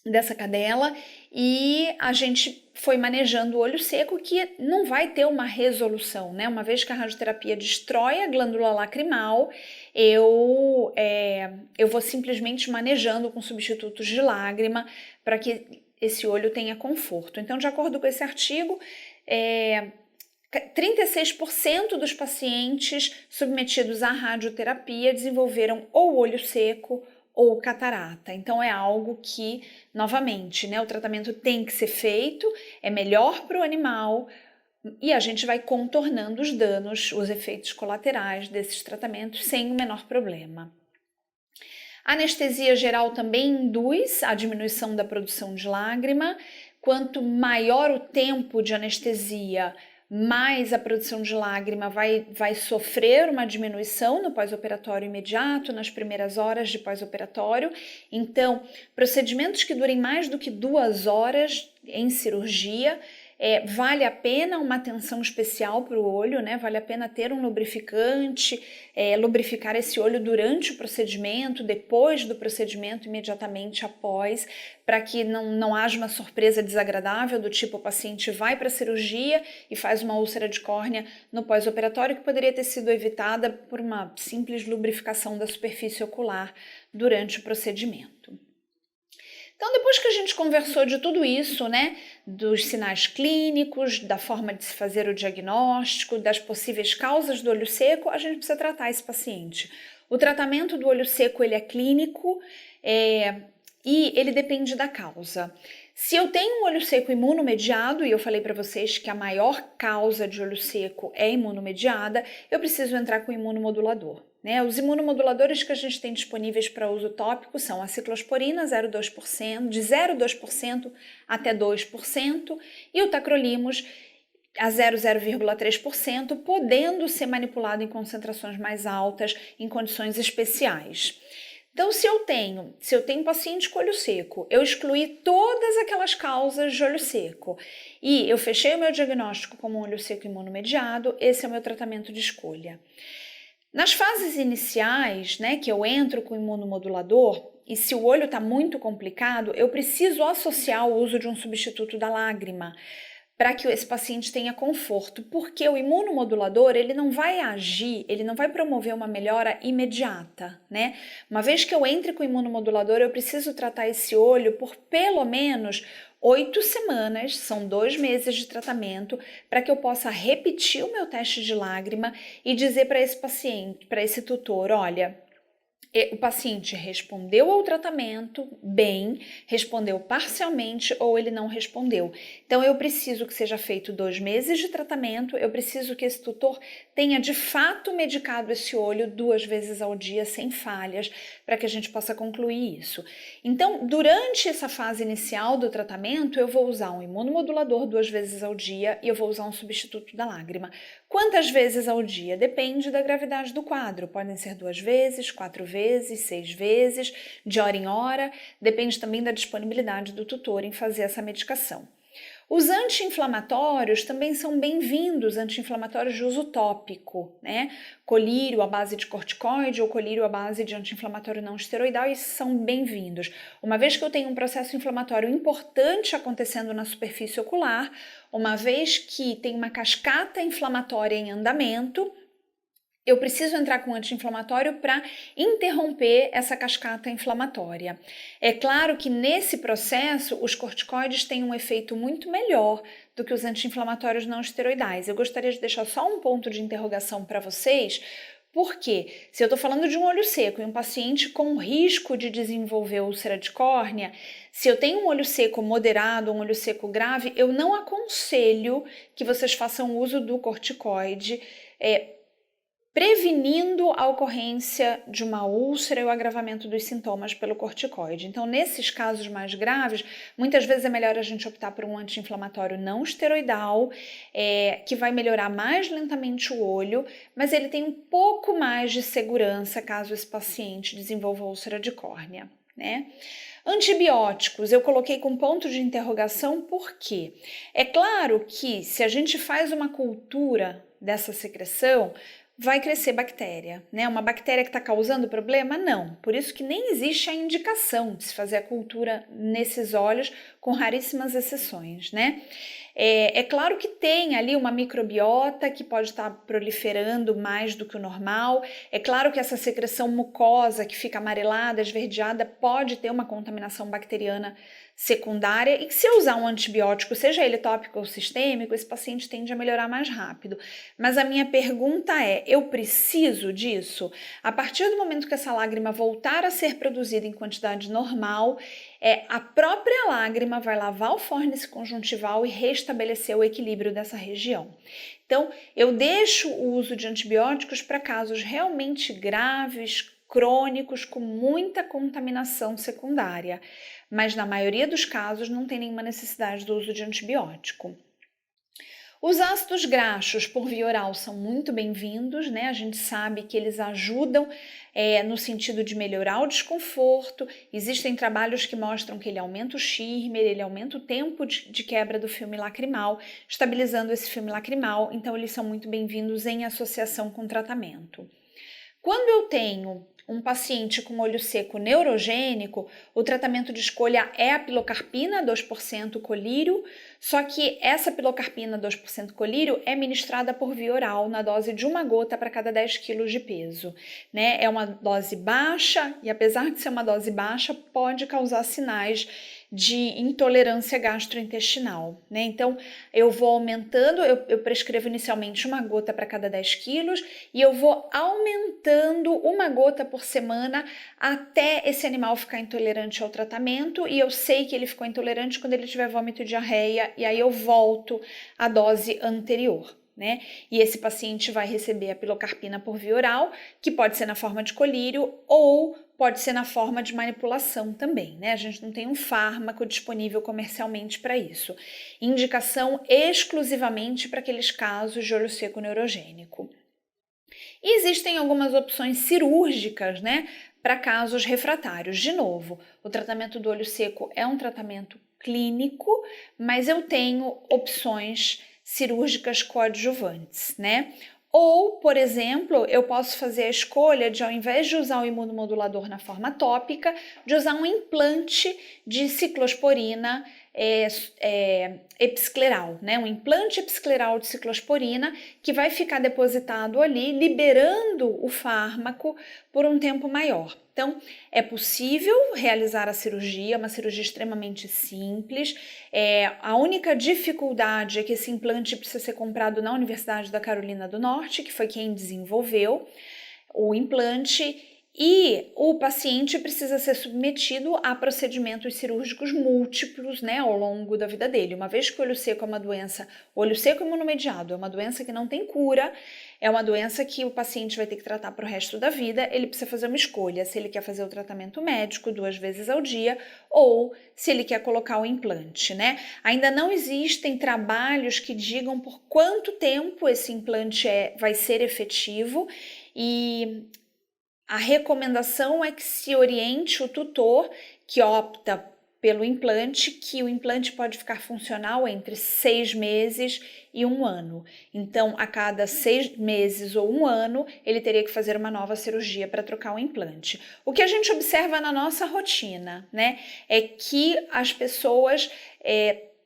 dessa cadela, e a gente foi manejando o olho seco, que não vai ter uma resolução, né? Uma vez que a radioterapia destrói a glândula lacrimal, eu vou simplesmente manejando com substitutos de lágrima para que esse olho tenha conforto. Então, de acordo com esse artigo, 36% dos pacientes submetidos à radioterapia desenvolveram ou olho seco ou catarata. Então é algo que, novamente, né, o tratamento tem que ser feito, é melhor para o animal e a gente vai contornando os danos, os efeitos colaterais desses tratamentos sem o menor problema. A anestesia geral também induz a diminuição da produção de lágrima. Quanto maior o tempo de anestesia, mais a produção de lágrima vai sofrer uma diminuição no pós-operatório imediato, nas primeiras horas de pós-operatório. Então, procedimentos que durem mais do que 2 horas em cirurgia, Vale a pena uma atenção especial para o olho, né? Vale a pena ter um lubrificante, lubrificar esse olho durante o procedimento, depois do procedimento, imediatamente após, para que não haja uma surpresa desagradável do tipo o paciente vai para a cirurgia e faz uma úlcera de córnea no pós-operatório que poderia ter sido evitada por uma simples lubrificação da superfície ocular durante o procedimento. Então, depois que a gente conversou de tudo isso, né, dos sinais clínicos, da forma de se fazer o diagnóstico, das possíveis causas do olho seco, a gente precisa tratar esse paciente. O tratamento do olho seco, ele é clínico e ele depende da causa. Se eu tenho um olho seco imunomediado, e eu falei para vocês que a maior causa de olho seco é imunomediada, eu preciso entrar com imunomodulador. Os imunomoduladores que a gente tem disponíveis para uso tópico são a ciclosporina, 0,2%, de 0,2% até 2%, e o tacrolimus, a 0,3%, podendo ser manipulado em concentrações mais altas, em condições especiais. Então, se eu tenho paciente com olho seco, eu excluí todas aquelas causas de olho seco e eu fechei o meu diagnóstico como um olho seco imunomediado, esse é o meu tratamento de escolha. Nas fases iniciais, né, que eu entro com o imunomodulador, e se o olho está muito complicado, eu preciso associar o uso de um substituto da lágrima para que esse paciente tenha conforto, porque o imunomodulador ele não vai agir, ele não vai promover uma melhora imediata, né? Uma vez que eu entre com o imunomodulador, eu preciso tratar esse olho por pelo menos 8 semanas, são 2 meses de tratamento, para que eu possa repetir o meu teste de lágrima e dizer para esse paciente, para esse tutor, olha, o paciente respondeu ao tratamento bem, respondeu parcialmente ou ele não respondeu. Então, eu preciso que seja feito 2 meses de tratamento, eu preciso que esse tutor tenha de fato medicado esse olho 2 vezes ao dia, sem falhas, para que a gente possa concluir isso. Então, durante essa fase inicial do tratamento, eu vou usar um imunomodulador 2 vezes ao dia e eu vou usar um substituto da lágrima. Quantas vezes ao dia? Depende da gravidade do quadro. Podem ser 2 vezes, 4 vezes, 6 vezes, de hora em hora. Depende também da disponibilidade do tutor em fazer essa medicação. Os anti-inflamatórios também são bem-vindos, anti-inflamatórios de uso tópico, né? Colírio à base de corticoide ou colírio à base de anti-inflamatório não esteroidal, esses são bem-vindos. Uma vez que eu tenho um processo inflamatório importante acontecendo na superfície ocular, uma vez que tem uma cascata inflamatória em andamento, eu preciso entrar com anti-inflamatório para interromper essa cascata inflamatória. É claro que nesse processo os corticoides têm um efeito muito melhor do que os anti-inflamatórios não esteroidais. Eu gostaria de deixar só um ponto de interrogação para vocês, porque se eu estou falando de um olho seco e um paciente com risco de desenvolver úlcera de córnea, se eu tenho um olho seco moderado, um olho seco grave, eu não aconselho que vocês façam uso do corticoide, prevenindo a ocorrência de uma úlcera e o agravamento dos sintomas pelo corticoide. Então, nesses casos mais graves, muitas vezes é melhor a gente optar por um anti-inflamatório não esteroidal, que vai melhorar mais lentamente o olho, mas ele tem um pouco mais de segurança caso esse paciente desenvolva úlcera de córnea, né? Antibióticos, eu coloquei com ponto de interrogação porque é claro que se a gente faz uma cultura dessa secreção, vai crescer bactéria, né? Uma bactéria que está causando problema? Não. Por isso que nem existe a indicação de se fazer a cultura nesses olhos, com raríssimas exceções, né? É claro que tem ali uma microbiota que pode estar proliferando mais do que o normal. É claro que essa secreção mucosa que fica amarelada, esverdeada, pode ter uma contaminação bacteriana secundária e que se eu usar um antibiótico, seja ele tópico ou sistêmico, esse paciente tende a melhorar mais rápido. Mas a minha pergunta é, eu preciso disso? A partir do momento que essa lágrima voltar a ser produzida em quantidade normal, a própria lágrima vai lavar o fórnice conjuntival e restabelecer o equilíbrio dessa região. Então, eu deixo o uso de antibióticos para casos realmente graves, crônicos, com muita contaminação secundária, mas na maioria dos casos não tem nenhuma necessidade do uso de antibiótico. Os ácidos graxos por via oral são muito bem-vindos, né? A gente sabe que eles ajudam no sentido de melhorar o desconforto. Existem trabalhos que mostram que ele aumenta o shimmer, ele aumenta o tempo de quebra do filme lacrimal, estabilizando esse filme lacrimal, então eles são muito bem-vindos em associação com o tratamento. Quando eu tenho um paciente com olho seco neurogênico, o tratamento de escolha é a pilocarpina 2% colírio, só que essa pilocarpina 2% colírio é ministrada por via oral na dose de 1 gota para cada 10 kg de peso, né? É uma dose baixa e, apesar de ser uma dose baixa, pode causar sinais de intolerância gastrointestinal, né? Então, eu vou aumentando, eu prescrevo inicialmente 1 gota para cada 10 quilos e eu vou aumentando 1 gota por semana até esse animal ficar intolerante ao tratamento, e eu sei que ele ficou intolerante quando ele tiver vômito e diarreia, e aí eu volto à dose anterior, né? E esse paciente vai receber a pilocarpina por via oral, que pode ser na forma de colírio ou pode ser na forma de manipulação também, né? A gente não tem um fármaco disponível comercialmente para isso. Indicação exclusivamente para aqueles casos de olho seco neurogênico. E existem algumas opções cirúrgicas, né, para casos refratários. De novo, o tratamento do olho seco é um tratamento clínico, mas eu tenho opções cirúrgicas coadjuvantes, né? Ou, por exemplo, eu posso fazer a escolha de, ao invés de usar o imunomodulador na forma tópica, de usar um implante de ciclosporina episcleral, né? Um implante episcleral de ciclosporina que vai ficar depositado ali, liberando o fármaco por um tempo maior. Então, é possível realizar a cirurgia, uma cirurgia extremamente simples. A única dificuldade é que esse implante precisa ser comprado na Universidade da Carolina do Norte, que foi quem desenvolveu o implante, e o paciente precisa ser submetido a procedimentos cirúrgicos múltiplos, né, ao longo da vida dele. Uma vez que o olho seco é uma doença, o olho seco imunomediado é uma doença que não tem cura, é uma doença que o paciente vai ter que tratar para o resto da vida, ele precisa fazer uma escolha, se ele quer fazer o tratamento médico 2 vezes ao dia ou se ele quer colocar o implante, né? Ainda não existem trabalhos que digam por quanto tempo esse implante vai ser efetivo, e a recomendação é que se oriente o tutor que opta pelo implante, que o implante pode ficar funcional entre 6 meses e 1 ano. Então, a cada 6 meses ou 1 ano, ele teria que fazer uma nova cirurgia para trocar o implante. O que a gente observa na nossa rotina, né, é que as pessoas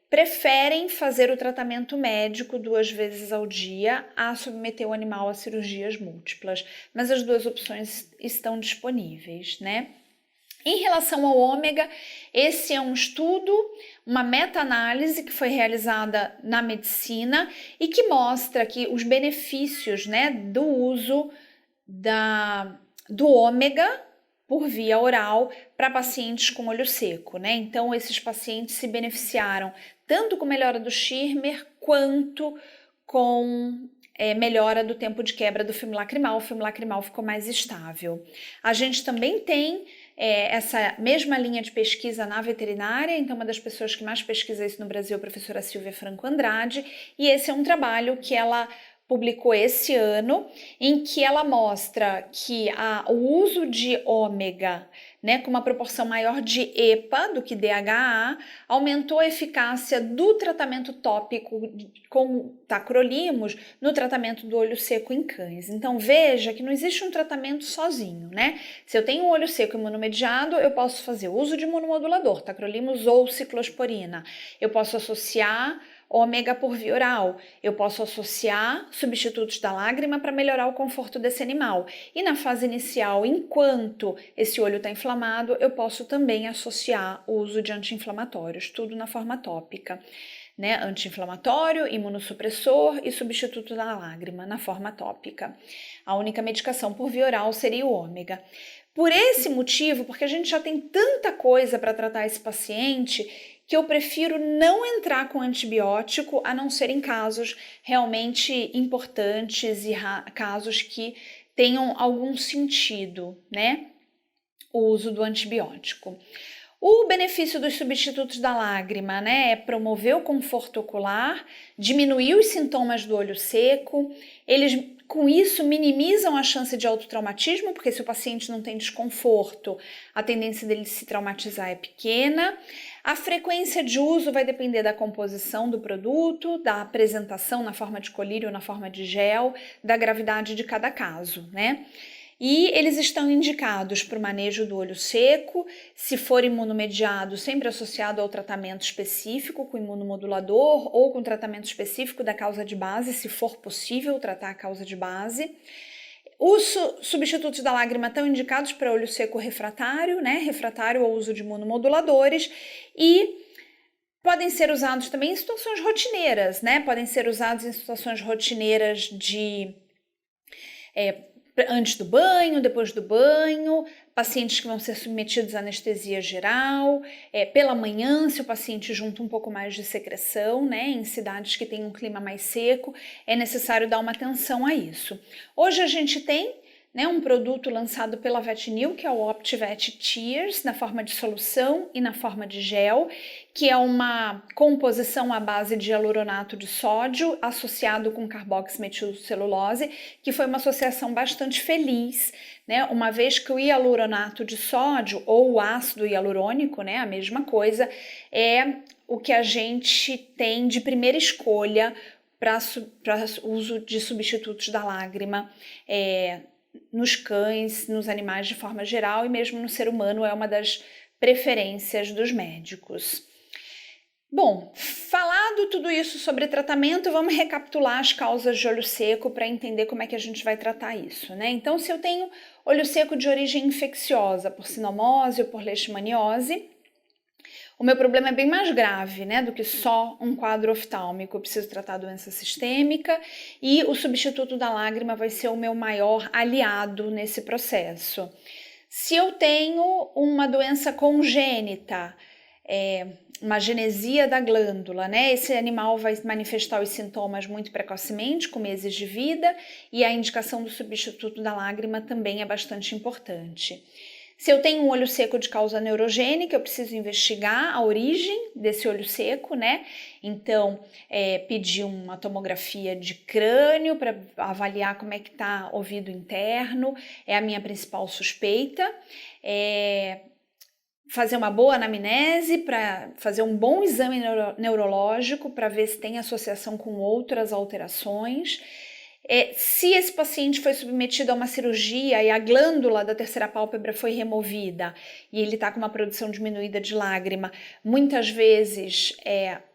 preferem fazer o tratamento médico 2 vezes ao dia a submeter o animal a cirurgias múltiplas, mas as duas opções estão disponíveis, né? Em relação ao ômega, esse é um estudo, uma meta-análise que foi realizada na medicina e que mostra que os benefícios, né, do uso do ômega por via oral para pacientes com olho seco, né? Então, esses pacientes se beneficiaram tanto com melhora do shimmer quanto com melhora do tempo de quebra do filme lacrimal. O filme lacrimal ficou mais estável. A gente também tem essa mesma linha de pesquisa na veterinária, então uma das pessoas que mais pesquisa isso no Brasil é a professora Silvia Franco Andrade, e esse é um trabalho que ela publicou esse ano, em que ela mostra que o uso de ômega, né, com uma proporção maior de EPA do que DHA, aumentou a eficácia do tratamento tópico com tacrolimus no tratamento do olho seco em cães. Então veja que não existe um tratamento sozinho, né? Se eu tenho um olho seco imunomediado, eu posso fazer uso de imunomodulador, tacrolimus ou ciclosporina. Eu posso associar ômega por via oral, eu posso associar substitutos da lágrima para melhorar o conforto desse animal. E na fase inicial, enquanto esse olho está inflamado, eu posso também associar o uso de anti-inflamatórios, tudo na forma tópica, né? Anti-inflamatório, imunossupressor e substituto da lágrima na forma tópica. A única medicação por via oral seria o ômega. Por esse motivo, porque a gente já tem tanta coisa para tratar esse paciente, que eu prefiro não entrar com antibiótico, a não ser em casos realmente importantes e casos que tenham algum sentido, né? O uso do antibiótico. O benefício dos substitutos da lágrima, né, é promover o conforto ocular, diminuir os sintomas do olho seco, eles com isso minimizam a chance de autotraumatismo, porque se o paciente não tem desconforto, a tendência dele se traumatizar é pequena. A frequência de uso vai depender da composição do produto, da apresentação na forma de colírio ou na forma de gel, da gravidade de cada caso, né? E eles estão indicados para o manejo do olho seco, se for imunomediado, sempre associado ao tratamento específico com imunomodulador ou com tratamento específico da causa de base, se for possível tratar a causa de base. Os substitutos da lágrima estão indicados para olho seco refratário, né? Refratário ao uso de imunomoduladores e podem ser usados também em situações rotineiras, né? Podem ser usados em situações rotineiras de antes do banho, depois do banho, pacientes que vão ser submetidos à anestesia geral, pela manhã, se o paciente junta um pouco mais de secreção, né, em cidades que têm um clima mais seco, é necessário dar uma atenção a isso. Hoje a gente tem, né, um produto lançado pela VetNew, que é o OptiVet Tears, na forma de solução e na forma de gel, que é uma composição à base de hialuronato de sódio associado com carboximetilcelulose, que foi uma associação bastante feliz, né, uma vez que o hialuronato de sódio ou o ácido hialurônico, né, a mesma coisa, é o que a gente tem de primeira escolha para uso de substitutos da lágrima, nos cães, nos animais de forma geral e mesmo no ser humano é uma das preferências dos médicos. Bom, falado tudo isso sobre tratamento, vamos recapitular as causas de olho seco para entender como é que a gente vai tratar isso, né? Então, se eu tenho olho seco de origem infecciosa, por sinomose ou por leishmaniose, o meu problema é bem mais grave, né, do que só um quadro oftálmico. Eu preciso tratar a doença sistêmica e o substituto da lágrima vai ser o meu maior aliado nesse processo. Se eu tenho uma doença congênita, uma genesia da glândula, né, esse animal vai manifestar os sintomas muito precocemente, com meses de vida, e a indicação do substituto da lágrima também é bastante importante. Se eu tenho um olho seco de causa neurogênica, eu preciso investigar a origem desse olho seco, né? Então, pedir uma tomografia de crânio para avaliar como é que está o ouvido interno, é a minha principal suspeita. Fazer uma boa anamnese, para fazer um bom exame neurológico para ver se tem associação com outras alterações. Se esse paciente foi submetido a uma cirurgia e a glândula da terceira pálpebra foi removida e ele está com uma produção diminuída de lágrima, muitas vezes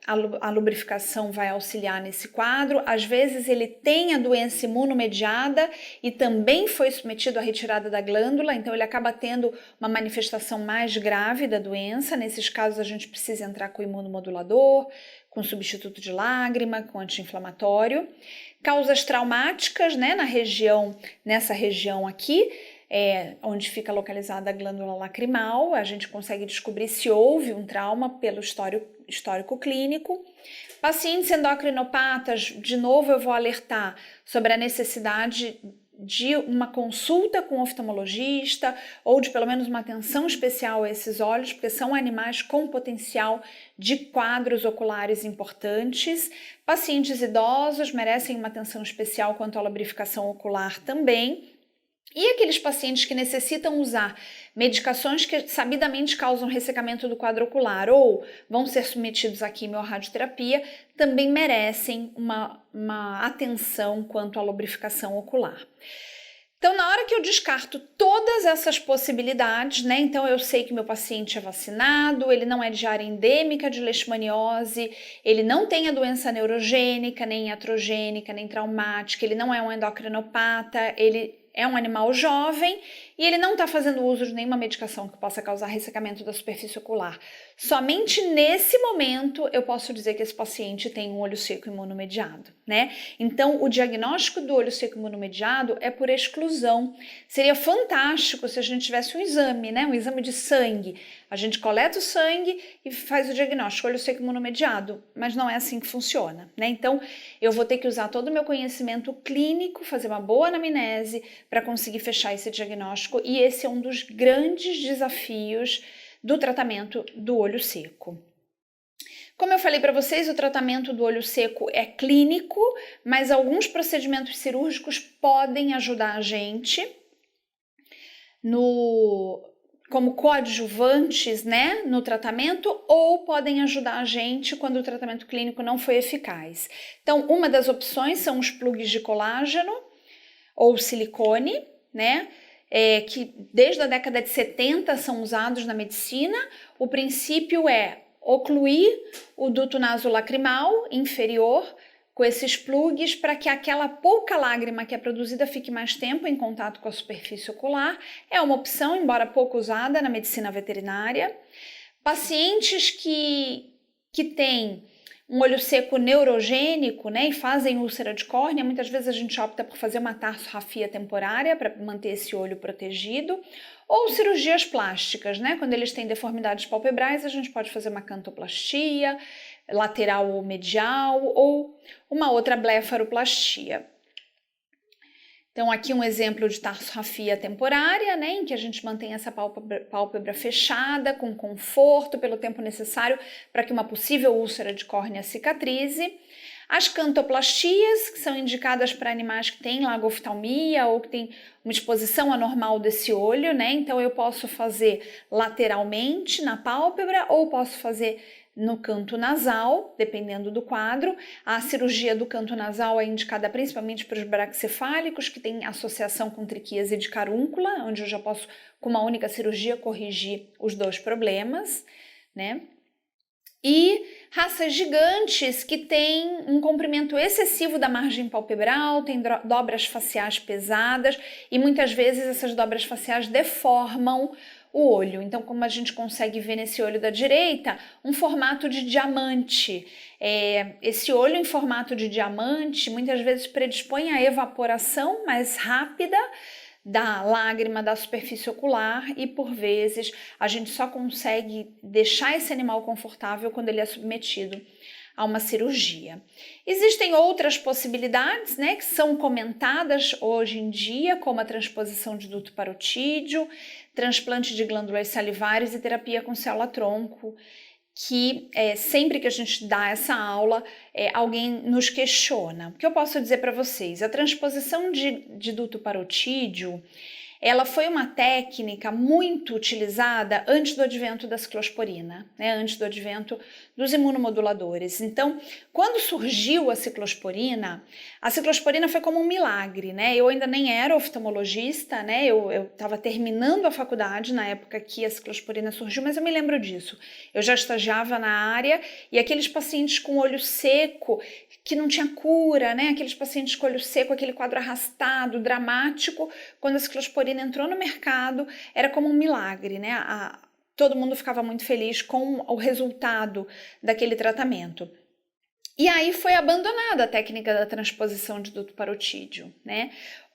a lubrificação vai auxiliar nesse quadro. Às vezes ele tem a doença imunomediada e também foi submetido à retirada da glândula, então ele acaba tendo uma manifestação mais grave da doença. Nesses casos a gente precisa entrar com imunomodulador, com substituto de lágrima, com anti-inflamatório. Causas traumáticas, né, nessa região aqui, onde fica localizada a glândula lacrimal, a gente consegue descobrir se houve um trauma pelo histórico clínico. Pacientes endocrinopatas, de novo eu vou alertar sobre a necessidade de uma consulta com o oftalmologista ou de pelo menos uma atenção especial a esses olhos, porque são animais com potencial de quadros oculares importantes. Pacientes idosos merecem uma atenção especial quanto à lubrificação ocular também. E aqueles pacientes que necessitam usar medicações que sabidamente causam ressecamento do quadro ocular ou vão ser submetidos à quimio ou radioterapia também merecem uma atenção quanto à lubrificação ocular. Então, na hora que eu descarto todas essas possibilidades, né? Então eu sei que meu paciente é vacinado, ele não é de área endêmica de leishmaniose, ele não tem a doença neurogênica, nem iatrogênica, nem traumática, ele não é um endocrinopata, ele é um animal jovem e ele não está fazendo uso de nenhuma medicação que possa causar ressecamento da superfície ocular. Somente nesse momento eu posso dizer que esse paciente tem um olho seco imunomediado, né? Então, o diagnóstico do olho seco imunomediado é por exclusão. Seria fantástico se a gente tivesse um exame, né? Um exame de sangue. A gente coleta o sangue e faz o diagnóstico, olho seco imunomediado, mas não é assim que funciona, né? Então, eu vou ter que usar todo o meu conhecimento clínico, fazer uma boa anamnese para conseguir fechar esse diagnóstico, e esse é um dos grandes desafios do tratamento do olho seco. Como eu falei para vocês, o tratamento do olho seco é clínico, mas alguns procedimentos cirúrgicos podem ajudar a gente como coadjuvantes, né, no tratamento, ou podem ajudar a gente quando o tratamento clínico não foi eficaz. Então, uma das opções são os plugs de colágeno ou silicone, né, que desde a década de 70 são usados na medicina. O princípio é ocluir o duto nasolacrimal inferior com esses plugs para que aquela pouca lágrima que é produzida fique mais tempo em contato com a superfície ocular. É uma opção, embora pouco usada na medicina veterinária. Pacientes que têm um olho seco neurogênico, né, e fazem úlcera de córnea, muitas vezes a gente opta por fazer uma tarsorrafia temporária para manter esse olho protegido, ou cirurgias plásticas, né, quando eles têm deformidades palpebrais, a gente pode fazer uma cantoplastia, lateral ou medial, ou uma outra blefaroplastia. Então, aqui um exemplo de tarsorrafia temporária, né, em que a gente mantém essa pálpebra fechada, com conforto, pelo tempo necessário para que uma possível úlcera de córnea cicatrize. As cantoplastias, que são indicadas para animais que têm lagoftalmia ou que têm uma exposição anormal desse olho, né? Então, eu posso fazer lateralmente na pálpebra ou posso fazer no canto nasal, dependendo do quadro. A cirurgia do canto nasal é indicada principalmente para os braquicefálicos, que têm associação com triquíase de carúncula, onde eu já posso, com uma única cirurgia, corrigir os dois problemas, né? E raças gigantes que têm um comprimento excessivo da margem palpebral, têm dobras faciais pesadas e muitas vezes essas dobras faciais deformam o olho. Então, como a gente consegue ver nesse olho da direita, um formato de diamante. Esse olho em formato de diamante muitas vezes predispõe à evaporação mais rápida da lágrima da superfície ocular e, por vezes, a gente só consegue deixar esse animal confortável quando ele é submetido a uma cirurgia. Existem outras possibilidades, né, que são comentadas hoje em dia, como a transposição de duto parotídeo, transplante de glândulas salivares e terapia com célula-tronco, que sempre que a gente dá essa aula, alguém nos questiona. O que eu posso dizer para vocês? A transposição de duto parotídeo, ela foi uma técnica muito utilizada antes do advento da ciclosporina, né? Antes do advento dos imunomoduladores. Então, quando surgiu a ciclosporina foi como um milagre, né? Eu ainda nem era oftalmologista, né? Eu estava terminando a faculdade na época que a ciclosporina surgiu, mas eu me lembro disso. Eu já estagiava na área e aqueles pacientes com olho seco, que não tinha cura, né? Aqueles pacientes com olho seco, aquele quadro arrastado, dramático, quando a ciclosporina entrou no mercado, era como um milagre, né? Todo mundo ficava muito feliz com o resultado daquele tratamento. E aí foi abandonada a técnica da transposição de duto parotídeo, né?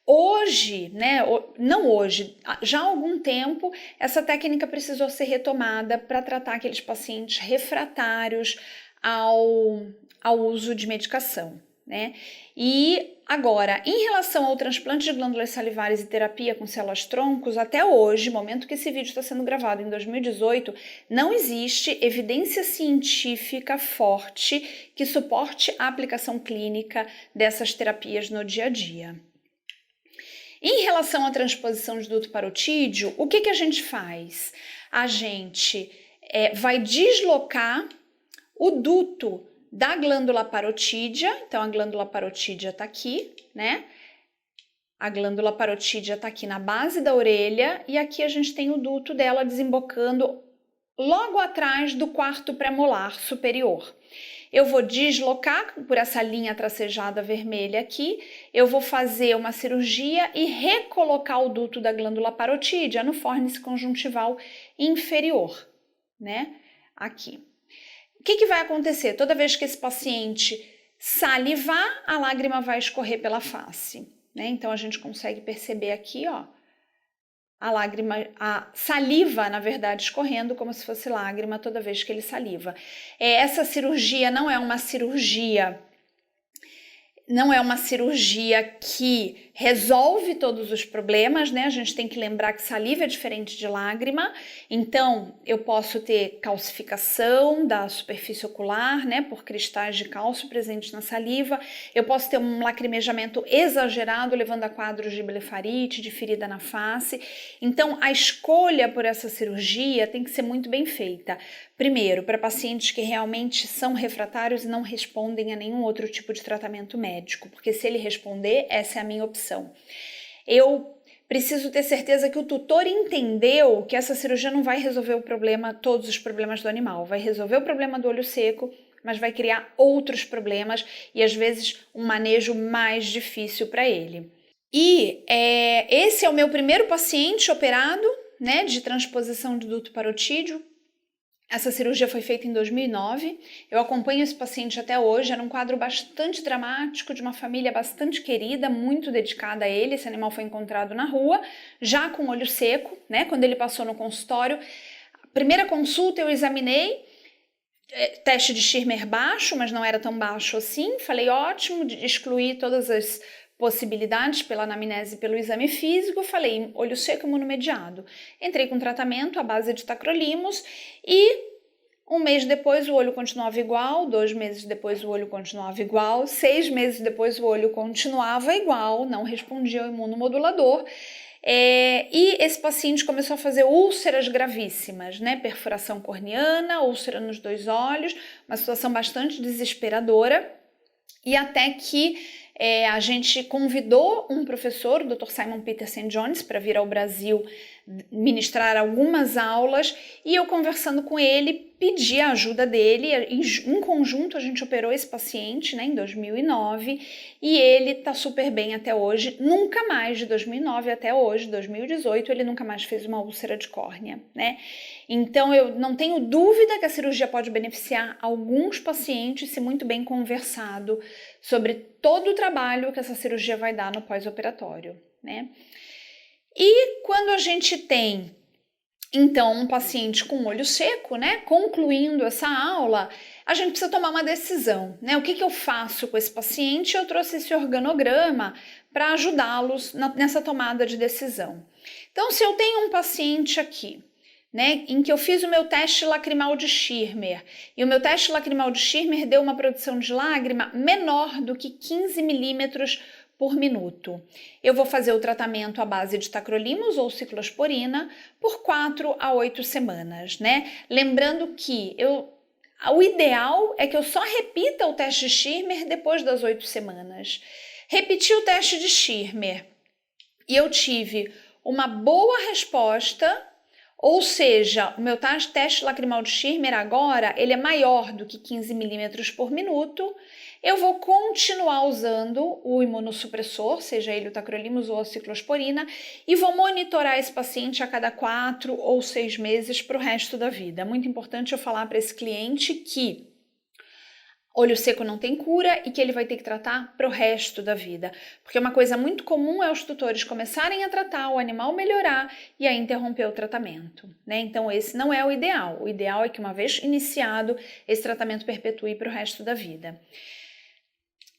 Hoje, né, não hoje, já há algum tempo, essa técnica precisou ser retomada para tratar aqueles pacientes refratários ao uso de medicação, né? E agora, em relação ao transplante de glândulas salivares e terapia com células-troncos, até hoje, momento que esse vídeo está sendo gravado em 2018, não existe evidência científica forte que suporte a aplicação clínica dessas terapias no dia a dia. Em relação à transposição de duto parotídeo, o que a gente faz? A gente vai deslocar o duto da glândula parotídea, então a glândula parotídea está aqui, né? A glândula parotídea está aqui na base da orelha e aqui a gente tem o duto dela desembocando logo atrás do quarto premolar superior. Eu vou deslocar por essa linha tracejada vermelha aqui, eu vou fazer uma cirurgia e recolocar o duto da glândula parotídea no fórnice conjuntival inferior, né? Aqui. O que vai acontecer? Toda vez que esse paciente salivar, a lágrima vai escorrer pela face, né? Então, a gente consegue perceber aqui, ó, a saliva, na verdade, escorrendo como se fosse lágrima toda vez que ele saliva. Essa cirurgia não é uma cirurgia que resolve todos os problemas, né? A gente tem que lembrar que saliva é diferente de lágrima, então eu posso ter calcificação da superfície ocular, né? Por cristais de cálcio presentes na saliva, eu posso ter um lacrimejamento exagerado, levando a quadros de blefarite, de ferida na face. Então, a escolha por essa cirurgia tem que ser muito bem feita. Primeiro, para pacientes que realmente são refratários e não respondem a nenhum outro tipo de tratamento médico, porque se ele responder, essa é a minha opção. Eu preciso ter certeza que o tutor entendeu que essa cirurgia não vai resolver o problema, todos os problemas do animal, vai resolver o problema do olho seco, mas vai criar outros problemas e às vezes um manejo mais difícil para ele. E esse é o meu primeiro paciente operado, né, de transposição de duto parotídeo. Essa cirurgia foi feita em 2009, eu acompanho esse paciente até hoje, era um quadro bastante dramático, de uma família bastante querida, muito dedicada a ele. Esse animal foi encontrado na rua, já com olho seco, né? Quando ele passou no consultório, primeira consulta eu examinei, teste de Schirmer baixo, mas não era tão baixo assim, falei ótimo, excluí todas as possibilidades pela anamnese e pelo exame físico, falei olho seco imunomediado. Entrei com tratamento à base de tacrolimus e um mês depois o olho continuava igual, 2 meses depois o olho continuava igual, 6 meses depois o olho continuava igual, não respondia ao imunomodulador. E esse paciente começou a fazer úlceras gravíssimas, né? Perfuração corneana, úlcera nos 2 olhos, uma situação bastante desesperadora, e até que a gente convidou um professor, o Dr. Simon Peterson Jones, para vir ao Brasil ministrar algumas aulas, e eu conversando com ele, pedi a ajuda dele. Em conjunto a gente operou esse paciente, né, em 2009, e ele está super bem até hoje. Nunca mais, de 2009 até hoje, 2018, ele nunca mais fez uma úlcera de córnea, né? Então eu não tenho dúvida que a cirurgia pode beneficiar alguns pacientes se muito bem conversado sobre todo o trabalho que essa cirurgia vai dar no pós-operatório, né? E quando a gente tem, então, um paciente com olho seco, né, concluindo essa aula, a gente precisa tomar uma decisão, né? O que eu faço com esse paciente? Eu trouxe esse organograma para ajudá-los nessa tomada de decisão. Então, se eu tenho um paciente aqui, né, em que eu fiz o meu teste lacrimal de Schirmer, e o meu teste lacrimal de Schirmer deu uma produção de lágrima menor do que 15 milímetros por minuto. Eu vou fazer o tratamento à base de tacrolimus ou ciclosporina por 4 a 8 semanas, né? Lembrando que o ideal é que eu só repita o teste de Schirmer depois das 8 semanas. Repeti o teste de Schirmer e eu tive uma boa resposta, ou seja, o meu teste lacrimal de Schirmer agora ele é maior do que 15 milímetros por minuto. Eu vou continuar usando o imunossupressor, seja ele o tacrolimus ou a ciclosporina, e vou monitorar esse paciente a cada 4 ou 6 meses para o resto da vida. É muito importante eu falar para esse cliente que olho seco não tem cura e que ele vai ter que tratar para o resto da vida. Porque uma coisa muito comum é os tutores começarem a tratar, o animal melhorar e aí interromper o tratamento, né? Então esse não é o ideal. O ideal é que uma vez iniciado, esse tratamento perpetue para o resto da vida.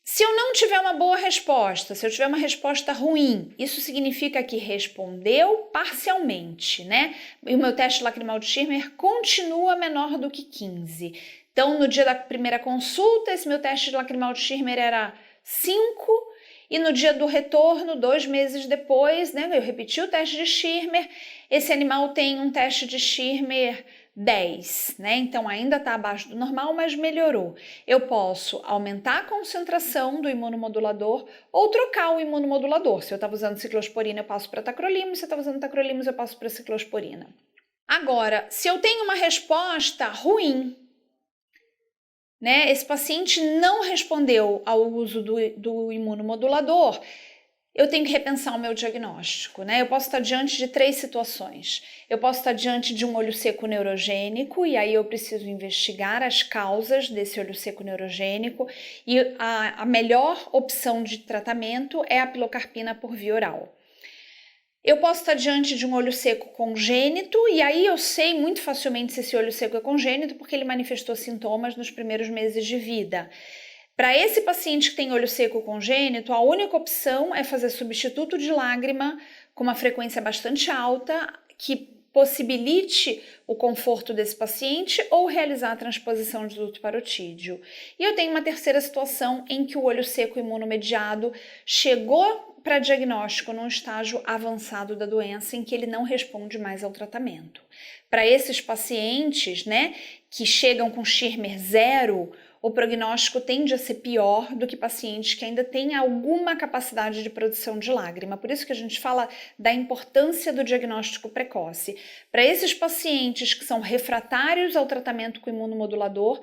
Se eu não tiver uma boa resposta, se eu tiver uma resposta ruim, isso significa que respondeu parcialmente, né? E o meu teste lacrimal de Schirmer continua menor do que 15. Então, no dia da primeira consulta, esse meu teste de lacrimal de Schirmer era 5, e no dia do retorno, 2 meses depois, né, eu repeti o teste de Schirmer, esse animal tem um teste de Schirmer 10, né? Então ainda está abaixo do normal, mas melhorou. Eu posso aumentar a concentração do imunomodulador ou trocar o imunomodulador. Se eu estava usando ciclosporina, eu passo para tacrolimus. Se eu estava usando tacrolimus, eu passo para ciclosporina. Agora, se eu tenho uma resposta ruim, né? Esse paciente não respondeu ao uso do imunomodulador, eu tenho que repensar o meu diagnóstico, né? Eu posso estar diante de 3 situações. Eu posso estar diante de um olho seco neurogênico, e aí eu preciso investigar as causas desse olho seco neurogênico, e a melhor opção de tratamento é a pilocarpina por via oral. Eu posso estar diante de um olho seco congênito, e aí eu sei muito facilmente se esse olho seco é congênito, porque ele manifestou sintomas nos primeiros meses de vida. Para esse paciente que tem olho seco congênito, a única opção é fazer substituto de lágrima com uma frequência bastante alta, que possibilite o conforto desse paciente, ou realizar a transposição de duto parotídeo. E eu tenho uma terceira situação em que o olho seco imunomediado chegou para diagnóstico num estágio avançado da doença em que ele não responde mais ao tratamento. Para esses pacientes, né, que chegam com Schirmer 0, o prognóstico tende a ser pior do que pacientes que ainda têm alguma capacidade de produção de lágrima. Por isso que a gente fala da importância do diagnóstico precoce. Para esses pacientes que são refratários ao tratamento com imunomodulador,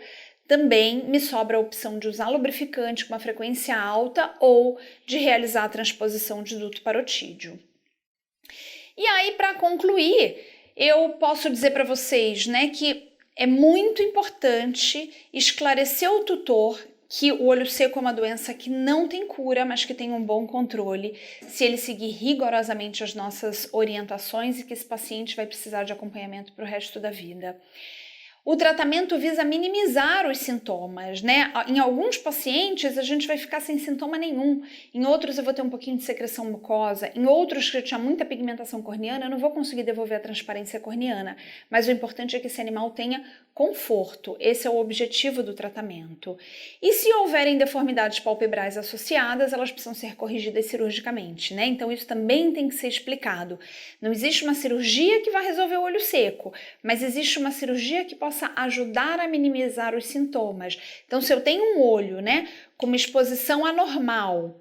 também me sobra a opção de usar lubrificante com uma frequência alta ou de realizar a transposição de duto parotídeo. E aí, para concluir, eu posso dizer para vocês, né, que é muito importante esclarecer ao tutor que o olho seco é uma doença que não tem cura, mas que tem um bom controle, se ele seguir rigorosamente as nossas orientações, e que esse paciente vai precisar de acompanhamento para o resto da vida. O tratamento visa minimizar os sintomas, né? Em alguns pacientes a gente vai ficar sem sintoma nenhum, em outros eu vou ter um pouquinho de secreção mucosa, em outros que eu tinha muita pigmentação corneana eu não vou conseguir devolver a transparência corneana, mas o importante é que esse animal tenha conforto, esse é o objetivo do tratamento. E se houverem deformidades palpebrais associadas, elas precisam ser corrigidas cirurgicamente, né? Então isso também tem que ser explicado. Não existe uma cirurgia que vai resolver o olho seco, mas existe uma cirurgia que possa ajudar a minimizar os sintomas. Então, se eu tenho um olho, né, com uma exposição anormal,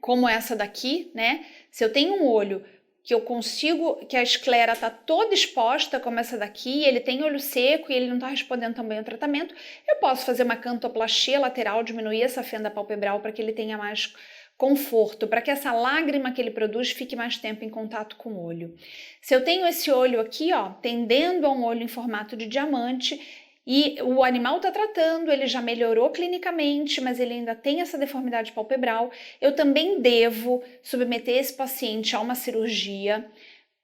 como essa daqui, né, se eu tenho um olho que eu consigo, que a esclera está toda exposta, como essa daqui, ele tem olho seco e ele não está respondendo também ao tratamento, eu posso fazer uma cantoplastia lateral, diminuir essa fenda palpebral para que ele tenha mais conforto, para que essa lágrima que ele produz fique mais tempo em contato com o olho. Se eu tenho esse olho aqui, ó, tendendo a um olho em formato de diamante, e o animal está tratando, ele já melhorou clinicamente, mas ele ainda tem essa deformidade palpebral, eu também devo submeter esse paciente a uma cirurgia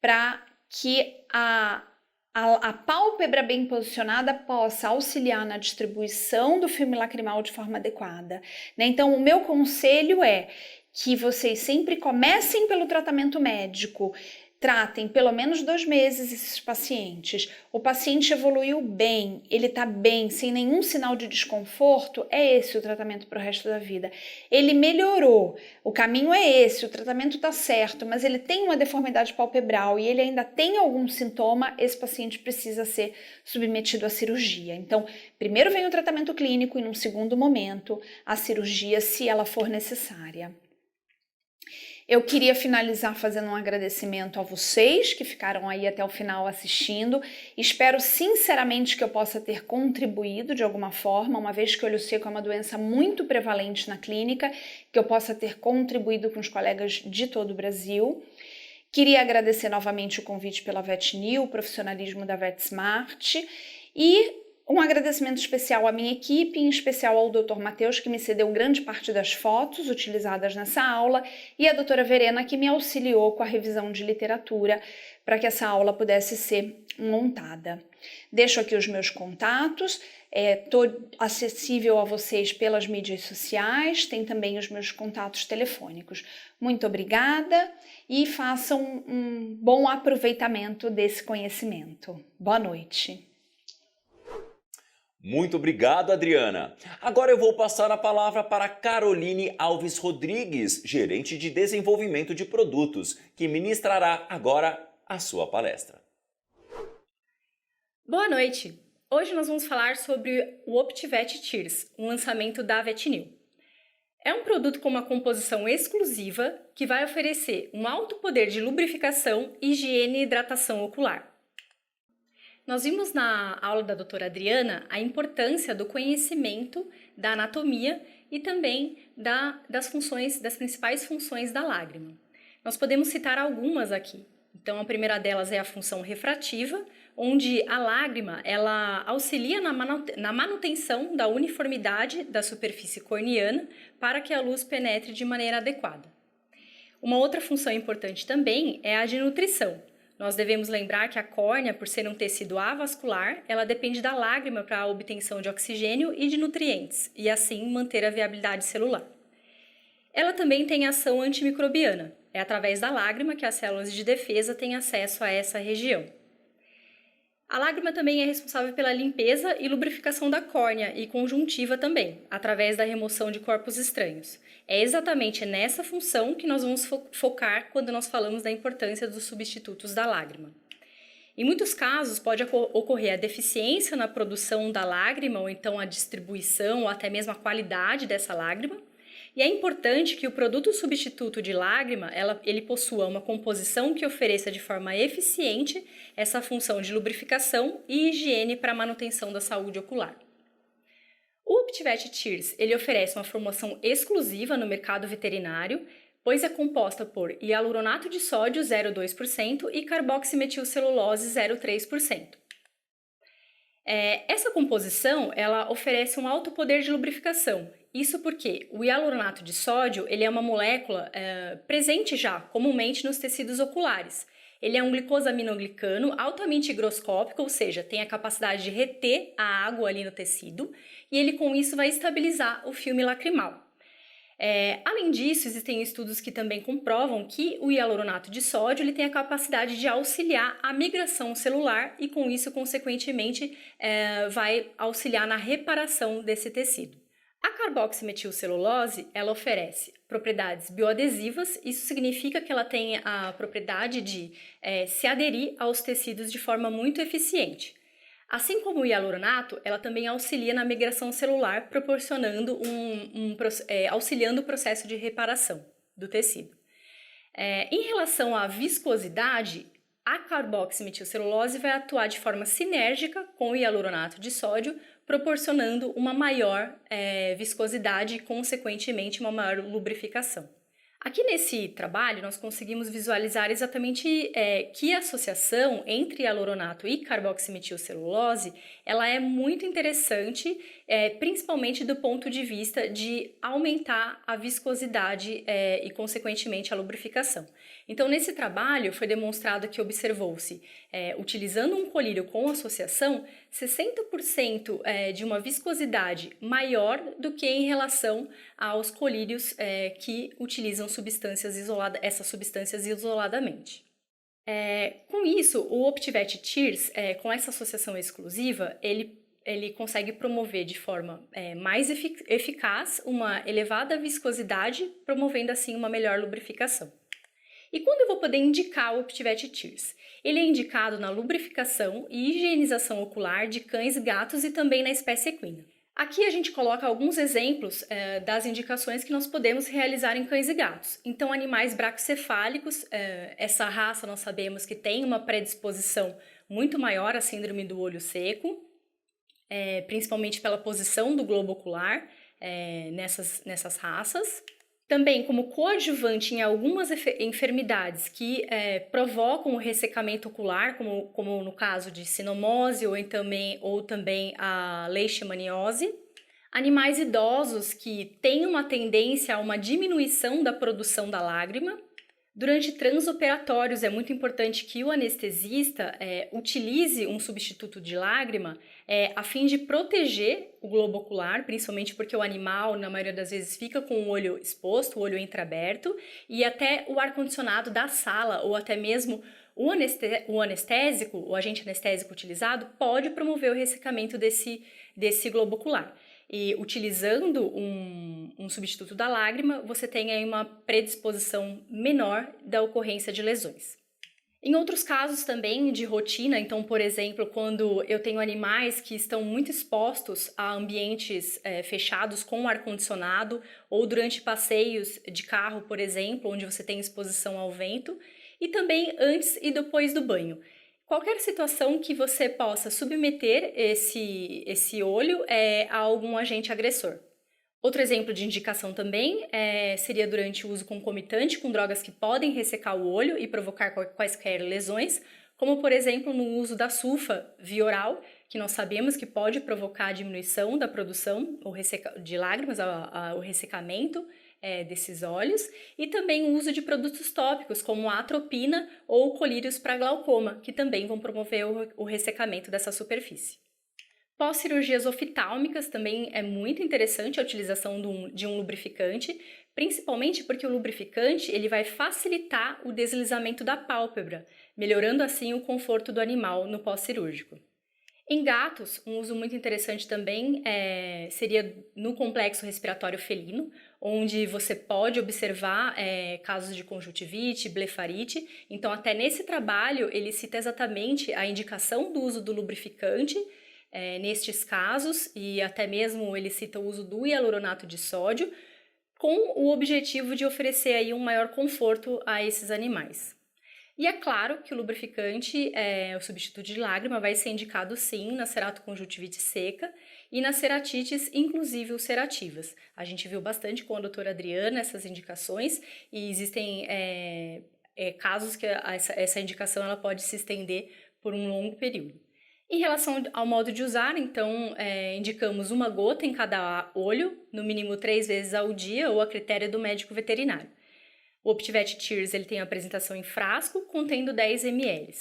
para que a pálpebra bem posicionada possa auxiliar na distribuição do filme lacrimal de forma adequada, né? Então, o meu conselho é que vocês sempre comecem pelo tratamento médico, tratem pelo menos 2 meses esses pacientes. O paciente evoluiu bem, ele está bem, sem nenhum sinal de desconforto, é esse o tratamento para o resto da vida. Ele melhorou, o caminho é esse, o tratamento está certo, mas ele tem uma deformidade palpebral e ele ainda tem algum sintoma, esse paciente precisa ser submetido à cirurgia. Então, primeiro vem o tratamento clínico e, num segundo momento, a cirurgia, se ela for necessária. Eu queria finalizar fazendo um agradecimento a vocês que ficaram aí até o final assistindo. Espero sinceramente que eu possa ter contribuído de alguma forma, uma vez que o olho seco é uma doença muito prevalente na clínica, que eu possa ter contribuído com os colegas de todo o Brasil. Queria agradecer novamente o convite pela VetNew, o profissionalismo da VetSmart e um agradecimento especial à minha equipe, em especial ao Dr. Matheus, que me cedeu grande parte das fotos utilizadas nessa aula, e a doutora Verena, que me auxiliou com a revisão de literatura para que essa aula pudesse ser montada. Deixo aqui os meus contatos, estou acessível a vocês pelas mídias sociais, tem também os meus contatos telefônicos. Muito obrigada e façam um bom aproveitamento desse conhecimento. Boa noite. Muito obrigado, Adriana. Agora eu vou passar a palavra para Caroline Alves Rodrigues, gerente de desenvolvimento de produtos, que ministrará agora a sua palestra. Boa noite! Hoje nós vamos falar sobre o OptiVet Tears, um lançamento da VetNew. É um produto com uma composição exclusiva que vai oferecer um alto poder de lubrificação, higiene e hidratação ocular. Nós vimos na aula da doutora Adriana a importância do conhecimento da anatomia e também das principais funções da lágrima. Nós podemos citar algumas aqui. Então, a primeira delas é a função refrativa, onde a lágrima ela auxilia na manutenção da uniformidade da superfície corneana para que a luz penetre de maneira adequada. Uma outra função importante também é a de nutrição, nós devemos lembrar que a córnea, por ser um tecido avascular, ela depende da lágrima para a obtenção de oxigênio e de nutrientes, e assim manter a viabilidade celular. Ela também tem ação antimicrobiana. É através da lágrima que as células de defesa têm acesso a essa região. A lágrima também é responsável pela limpeza e lubrificação da córnea e conjuntiva também, através da remoção de corpos estranhos. É exatamente nessa função que nós vamos focar quando nós falamos da importância dos substitutos da lágrima. Em muitos casos, pode ocorrer a deficiência na produção da lágrima, ou então a distribuição, ou até mesmo a qualidade dessa lágrima. E é importante que o produto substituto de lágrima, ele possua uma composição que ofereça de forma eficiente essa função de lubrificação e higiene para a manutenção da saúde ocular. O Optivet Tears, ele oferece uma formulação exclusiva no mercado veterinário, pois é composta por hialuronato de sódio 0,2% e carboximetilcelulose 0,3%. Essa composição, ela oferece um alto poder de lubrificação. Isso porque o hialuronato de sódio, ele é uma molécula presente já comumente nos tecidos oculares. Ele é um glicosaminoglicano altamente higroscópico, ou seja, tem a capacidade de reter a água ali no tecido, e ele com isso vai estabilizar o filme lacrimal. Além disso, existem estudos que também comprovam que o hialuronato de sódio ele tem a capacidade de auxiliar a migração celular e com isso, consequentemente, vai auxiliar na reparação desse tecido. A carboximetilcelulose, ela oferece propriedades bioadesivas, isso significa que ela tem a propriedade de se aderir aos tecidos de forma muito eficiente. Assim como o hialuronato, ela também auxilia na migração celular, proporcionando auxiliando o processo de reparação do tecido. Em relação à viscosidade, a carboximetilcelulose vai atuar de forma sinérgica com o hialuronato de sódio, proporcionando uma maior viscosidade e, consequentemente, uma maior lubrificação. Aqui nesse trabalho, nós conseguimos visualizar exatamente que a associação entre hialuronato e carboximetilcelulose, ela é muito interessante, principalmente do ponto de vista de aumentar a viscosidade e, consequentemente, a lubrificação. Então, nesse trabalho, foi demonstrado que observou-se, utilizando um colírio com associação, 60% de uma viscosidade maior do que em relação aos colírios que utilizam essas substâncias isoladamente. Com isso, o Optivet Tears, com essa associação exclusiva, ele consegue promover de forma mais eficaz uma elevada viscosidade, promovendo assim uma melhor lubrificação. E quando eu vou poder indicar o Optivet Tears? Ele é indicado na lubrificação e higienização ocular de cães e gatos e também na espécie equina. Aqui a gente coloca alguns exemplos das indicações que nós podemos realizar em cães e gatos. Então, animais braquicefálicos, essa raça nós sabemos que tem uma predisposição muito maior à síndrome do olho seco, principalmente pela posição do globo ocular nessas raças. Também como coadjuvante em algumas enfermidades que provocam o ressecamento ocular, como no caso de sinomose ou também a leishmaniose. Animais idosos que têm uma tendência a uma diminuição da produção da lágrima. Durante transoperatórios é muito importante que o anestesista utilize um substituto de lágrima a fim de proteger o globo ocular, principalmente porque o animal, na maioria das vezes, fica com o olho exposto, o olho entreaberto, e até o ar-condicionado da sala, ou até mesmo o anestésico, o agente anestésico utilizado, pode promover o ressecamento desse globo ocular. E utilizando um substituto da lágrima, você tem aí uma predisposição menor da ocorrência de lesões. Em outros casos também de rotina, então, por exemplo, quando eu tenho animais que estão muito expostos a ambientes fechados com ar-condicionado ou durante passeios de carro, por exemplo, onde você tem exposição ao vento, e também antes e depois do banho. Qualquer situação que você possa submeter esse olho a algum agente agressor. Outro exemplo de indicação também seria durante o uso concomitante com drogas que podem ressecar o olho e provocar quaisquer lesões, como por exemplo no uso da sulfa via oral, que nós sabemos que pode provocar a diminuição da produção de lágrimas, o ressecamento desses óleos, e também o uso de produtos tópicos como a atropina ou colírios para glaucoma, que também vão promover o ressecamento dessa superfície. Pós-cirurgias oftálmicas também é muito interessante a utilização de um lubrificante, principalmente porque o lubrificante ele vai facilitar o deslizamento da pálpebra, melhorando assim o conforto do animal no pós-cirúrgico. Em gatos, um uso muito interessante também seria no complexo respiratório felino, onde você pode observar casos de conjuntivite, blefarite. Então, até nesse trabalho, ele cita exatamente a indicação do uso do lubrificante nestes casos, e até mesmo ele cita o uso do hialuronato de sódio, com o objetivo de oferecer aí um maior conforto a esses animais. E é claro que o lubrificante, o substituto de lágrima, vai ser indicado sim na ceratoconjuntivite seca e nas ceratites, inclusive ulcerativas. A gente viu bastante com a doutora Adriana essas indicações e existem casos que essa indicação ela pode se estender por um longo período. Em relação ao modo de usar, então, indicamos uma gota em cada olho, no mínimo 3 vezes ao dia ou a critério do médico veterinário. O Optivet Tears ele tem a apresentação em frasco, contendo 10 ml.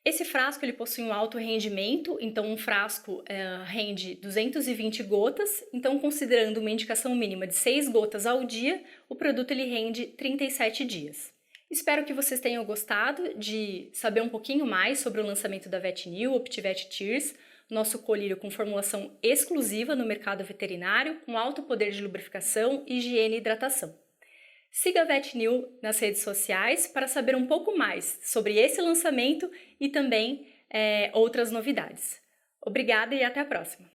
Esse frasco ele possui um alto rendimento, então um frasco rende 220 gotas, então considerando uma indicação mínima de 6 gotas ao dia, o produto ele rende 37 dias. Espero que vocês tenham gostado de saber um pouquinho mais sobre o lançamento da VetNew, Optivet Tears, nosso colírio com formulação exclusiva no mercado veterinário, com alto poder de lubrificação, higiene e hidratação. Siga a VetNew nas redes sociais para saber um pouco mais sobre esse lançamento e também outras novidades. Obrigada e até a próxima!